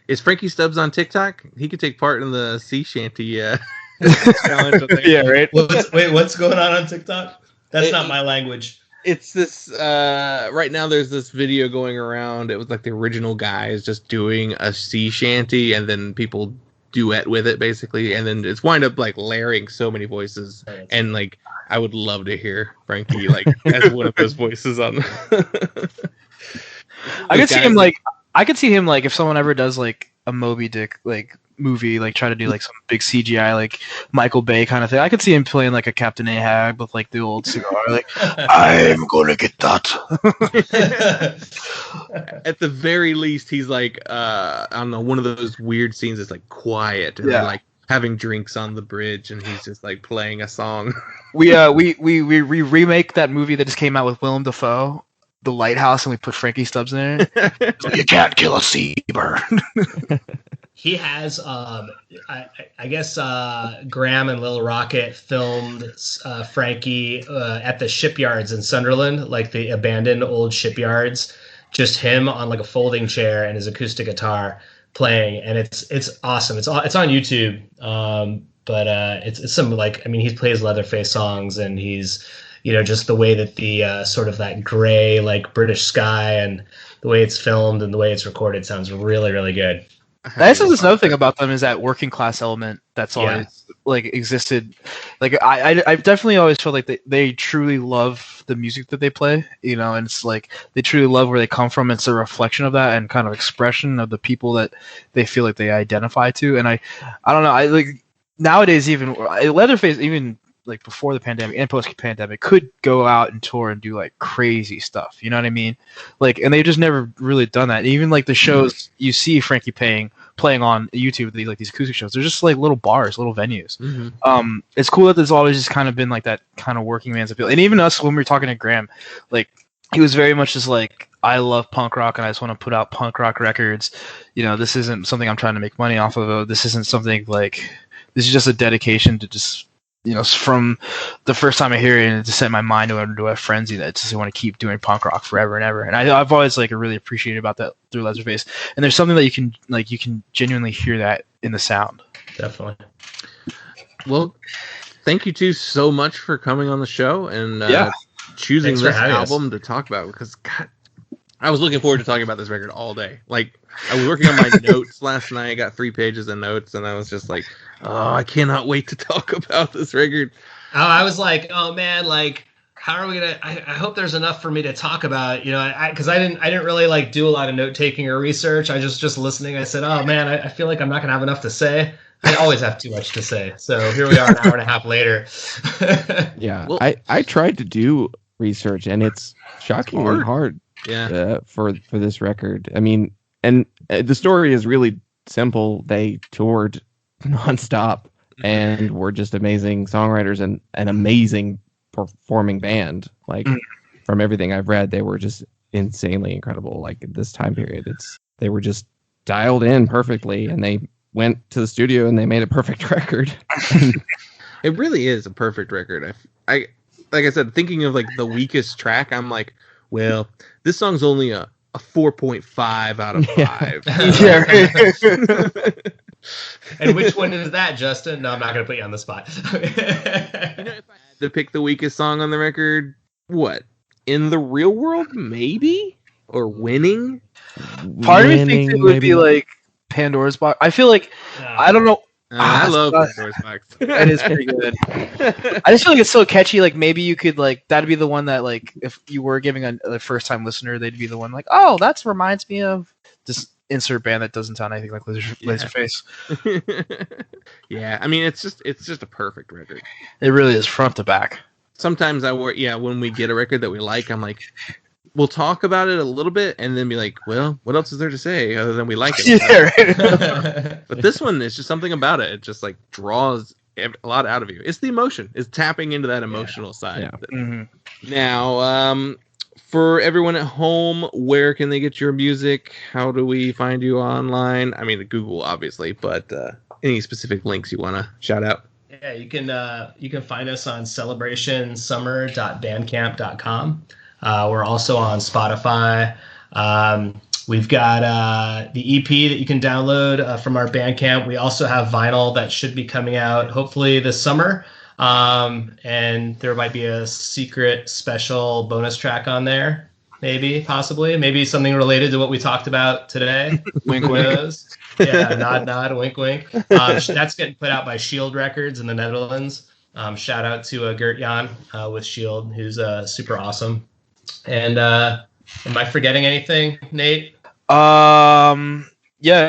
Is Frankie Stubbs on TikTok? He could take part in the sea shanty challenge. Yeah, right. What's going on TikTok? That's not my language. It's this right now there's this video going around. It was like the original guys just doing a sea shanty and then people duet with it basically, and then it's wind up like layering so many voices, and like I would love to hear Frankie like as one of those voices on I could see him like I could see him like if someone ever does like a Moby Dick like movie, like try to do like some big CGI like Michael Bay kind of thing. I could see him playing like a Captain Ahab with like the old cigar, like I'm gonna get that. At the very least, he's like I don't know, one of those weird scenes that's like quiet and they're like having drinks on the bridge and he's just like playing a song. We remake that movie that just came out with Willem Dafoe, The Lighthouse, and we put Frankie Stubbs in it. You can't kill a seabird. He has, I guess, Graham and Lil Rocket filmed Frankie at the shipyards in Sunderland, like the abandoned old shipyards. Just him on like a folding chair and his acoustic guitar playing, and it's awesome. It's on YouTube, but it's some like I mean he plays Leatherface songs, and he's just the way that the sort of that gray like British sky and the way it's filmed and the way it's recorded sounds really really good. That's another thing about them is that working class element that's always like existed. Like I definitely always feel like they truly love the music that they play, and it's like they truly love where they come from. It's a reflection of that and kind of expression of the people that they feel like they identify to. And I don't know. I like nowadays even Leatherface even like before the pandemic and post pandemic could go out and tour and do like crazy stuff. You know what I mean? Like, and they've just never really done that. Even like the shows you see Frankie playing on YouTube, these acoustic shows, they're just like little bars, little venues. Mm-hmm. It's cool that there's always just kind of been like that kind of working man's appeal. And even us, when we were talking to Graham, like he was very much just like, I love punk rock and I just want to put out punk rock records. This isn't something I'm trying to make money off of. This isn't something like, this is just a dedication to just, from the first time I hear it and to set my mind into a frenzy that just want to keep doing punk rock forever and ever. And I've always like really appreciated about that through Leatherface. And there's something that you can genuinely hear that in the sound. Definitely. Well, thank you two so much for coming on the show and choosing this album to talk about, because God, I was looking forward to talking about this record all day. Like, I was working on my notes last night. I got 3 pages of notes, and I was just like, oh, I cannot wait to talk about this record. I was like, oh man, like, how are we gonna? I hope there's enough for me to talk about, you know, because I didn't really like do a lot of note taking or research. I just listening. I said, oh man, I feel like I'm not gonna have enough to say. I always have too much to say. So here we are, an hour and a half later. Yeah, Well, I tried to do research, and it's shockingly hard. Yeah. For this record. I mean, and the story is really simple. They toured nonstop and were just amazing songwriters and an amazing performing band. Like from everything I've read, they were just insanely incredible. Like at this time period, they were just dialed in perfectly, and they went to the studio and they made a perfect record. It really is a perfect record. I like I said, thinking of like the weakest track, I'm like, well, this song's only a 4.5 out of 5. And which one is that, Justin? No, I'm not going to put you on the spot. You know, if I had to pick the weakest song on the record, what? In the Real World, maybe? Or Winning? Part of me thinks it would be like Pandora's Box. I feel like, I don't know. I love Pandora's Box. That is pretty good. I just feel like it's so catchy. Like maybe you could like that'd be the one that like if you were giving a first time listener, they'd be the one like, oh, that reminds me of this insert band that doesn't sound anything like Leatherface. Yeah, I mean it's just a perfect record. It really is front to back. Sometimes when we get a record that we like, I'm like, we'll talk about it a little bit and then be like, well, what else is there to say other than we like it? Yeah, right. But this one is just something about it. It just like draws a lot out of you. It's the emotion. It's tapping into that emotional side. Yeah. Mm-hmm. Now, for everyone at home, where can they get your music? How do we find you online? I mean, Google, obviously, but any specific links you want to shout out? Yeah, you can find us on celebrationsummer.bandcamp.com. We're also on Spotify. We've got the EP that you can download from our Bandcamp. We also have vinyl that should be coming out hopefully this summer. And there might be a secret special bonus track on there. Maybe something related to what we talked about today. Wink, wink. Yeah, nod, wink, wink. That's getting put out by Shield Records in the Netherlands. Shout out to Gert Jan with Shield, who's super awesome. And am I forgetting anything, Nate? Yeah,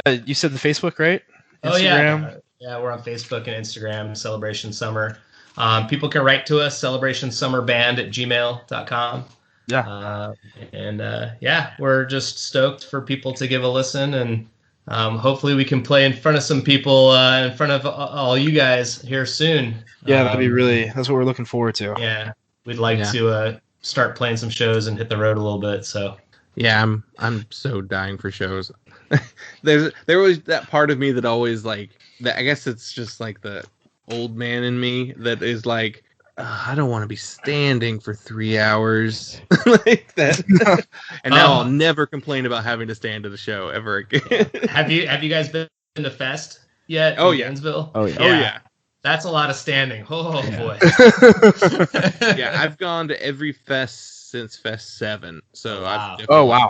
you said the Facebook, right? Instagram. Oh yeah, we're on Facebook and Instagram. Celebration Summer. People can write to us, celebrationsummerband@gmail.com. Yeah. Yeah, we're just stoked for people to give a listen, and hopefully we can play in front of some people, in front of all you guys here soon. Yeah, that'd be that's what we're looking forward to. Yeah, we'd like to start playing some shows and hit the road a little bit. So yeah, I'm so dying for shows. there was that part of me that always like that. I guess it's just like the old man in me that is like, I don't want to be standing for 3 hours like that. And now I'll never complain about having to stand to the show ever again. Have you guys been to Fest yet? Oh, in yeah. Gainesville? Oh, yeah. Oh yeah. That's a lot of standing. Oh boy. Yeah, I've gone to every fest since Fest 7. So Wow. Oh wow.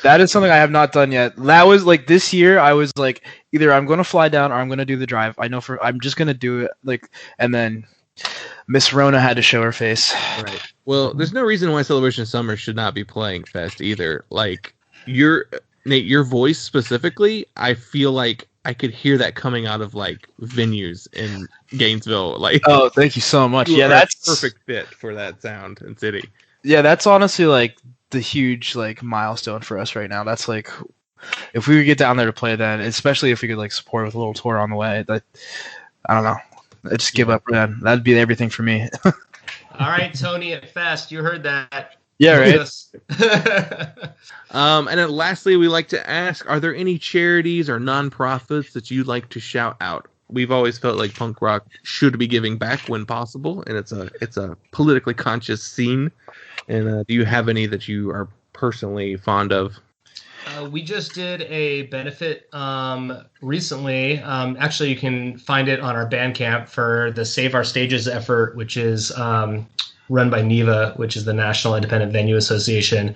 That is something I have not done yet. That was like this year I was like either I'm going to fly down or I'm going to do the drive. I'm just going to do it like, and then Miss Rona had to show her face. Right. Well, there's no reason why Celebration Summer should not be playing Fest either. Like Nate, your voice specifically, I feel like I could hear that coming out of like venues in Gainesville. Like, oh, thank you so much. you Yeah, are that's a perfect fit for that sound and city. Yeah, that's honestly like the huge like milestone for us right now. That's like if we could get down there to play that, especially if we could like support with a little tour on the way. That I don't know. I just give up, man. That'd be everything for me. All right, Tony at Fest, you heard that. Yeah, right. And then lastly, we like to ask, are there any charities or nonprofits that you'd like to shout out? We've always felt like punk rock should be giving back when possible, and it's a politically conscious scene. And do you have any that you are personally fond of? We just did a benefit recently. Actually, you can find it on our Bandcamp for the Save Our Stages effort, which is run by NEVA, which is the National Independent Venue Association.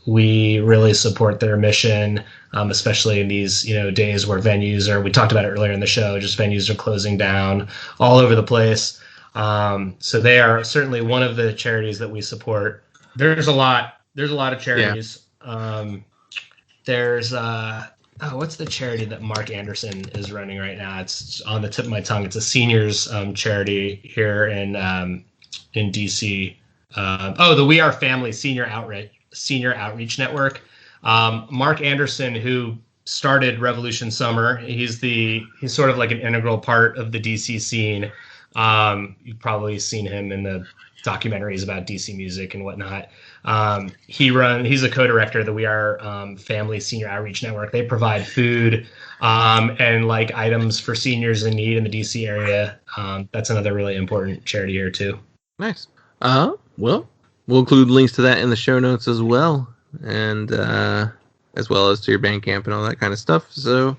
We really support their mission, especially in these days where venues are. We talked about it earlier in the show. Just venues are closing down all over the place. So they are certainly one of the charities that we support. There's a lot of charities. Yeah. There's what's the charity that Mark Anderson is running right now? It's on the tip of my tongue. It's a seniors charity here in DC. The We Are Family Senior Outreach Network. Mark Anderson, who started Revolution Summer, he's sort of like an integral part of the DC scene. You've probably seen him in the documentaries about DC music and whatnot. He's a co-director of the We Are Family Senior Outreach Network. They provide food and like items for seniors in need in the DC area. That's another really important charity here too. Nice. Well, we'll include links to that in the show notes as well, and as well as to your Bandcamp and all that kind of stuff. So,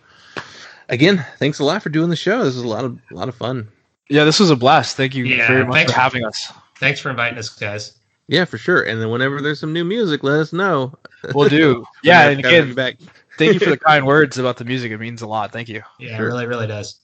again, thanks a lot for doing the show. This was a lot of fun. Yeah, this was a blast. Thank you very much for having us. Thanks for inviting us, guys. Yeah, for sure. And then whenever there's some new music, let us know. We'll do. Yeah, and again, thank you for the kind words about the music. It means a lot. Thank you. Yeah, sure. It really, really does.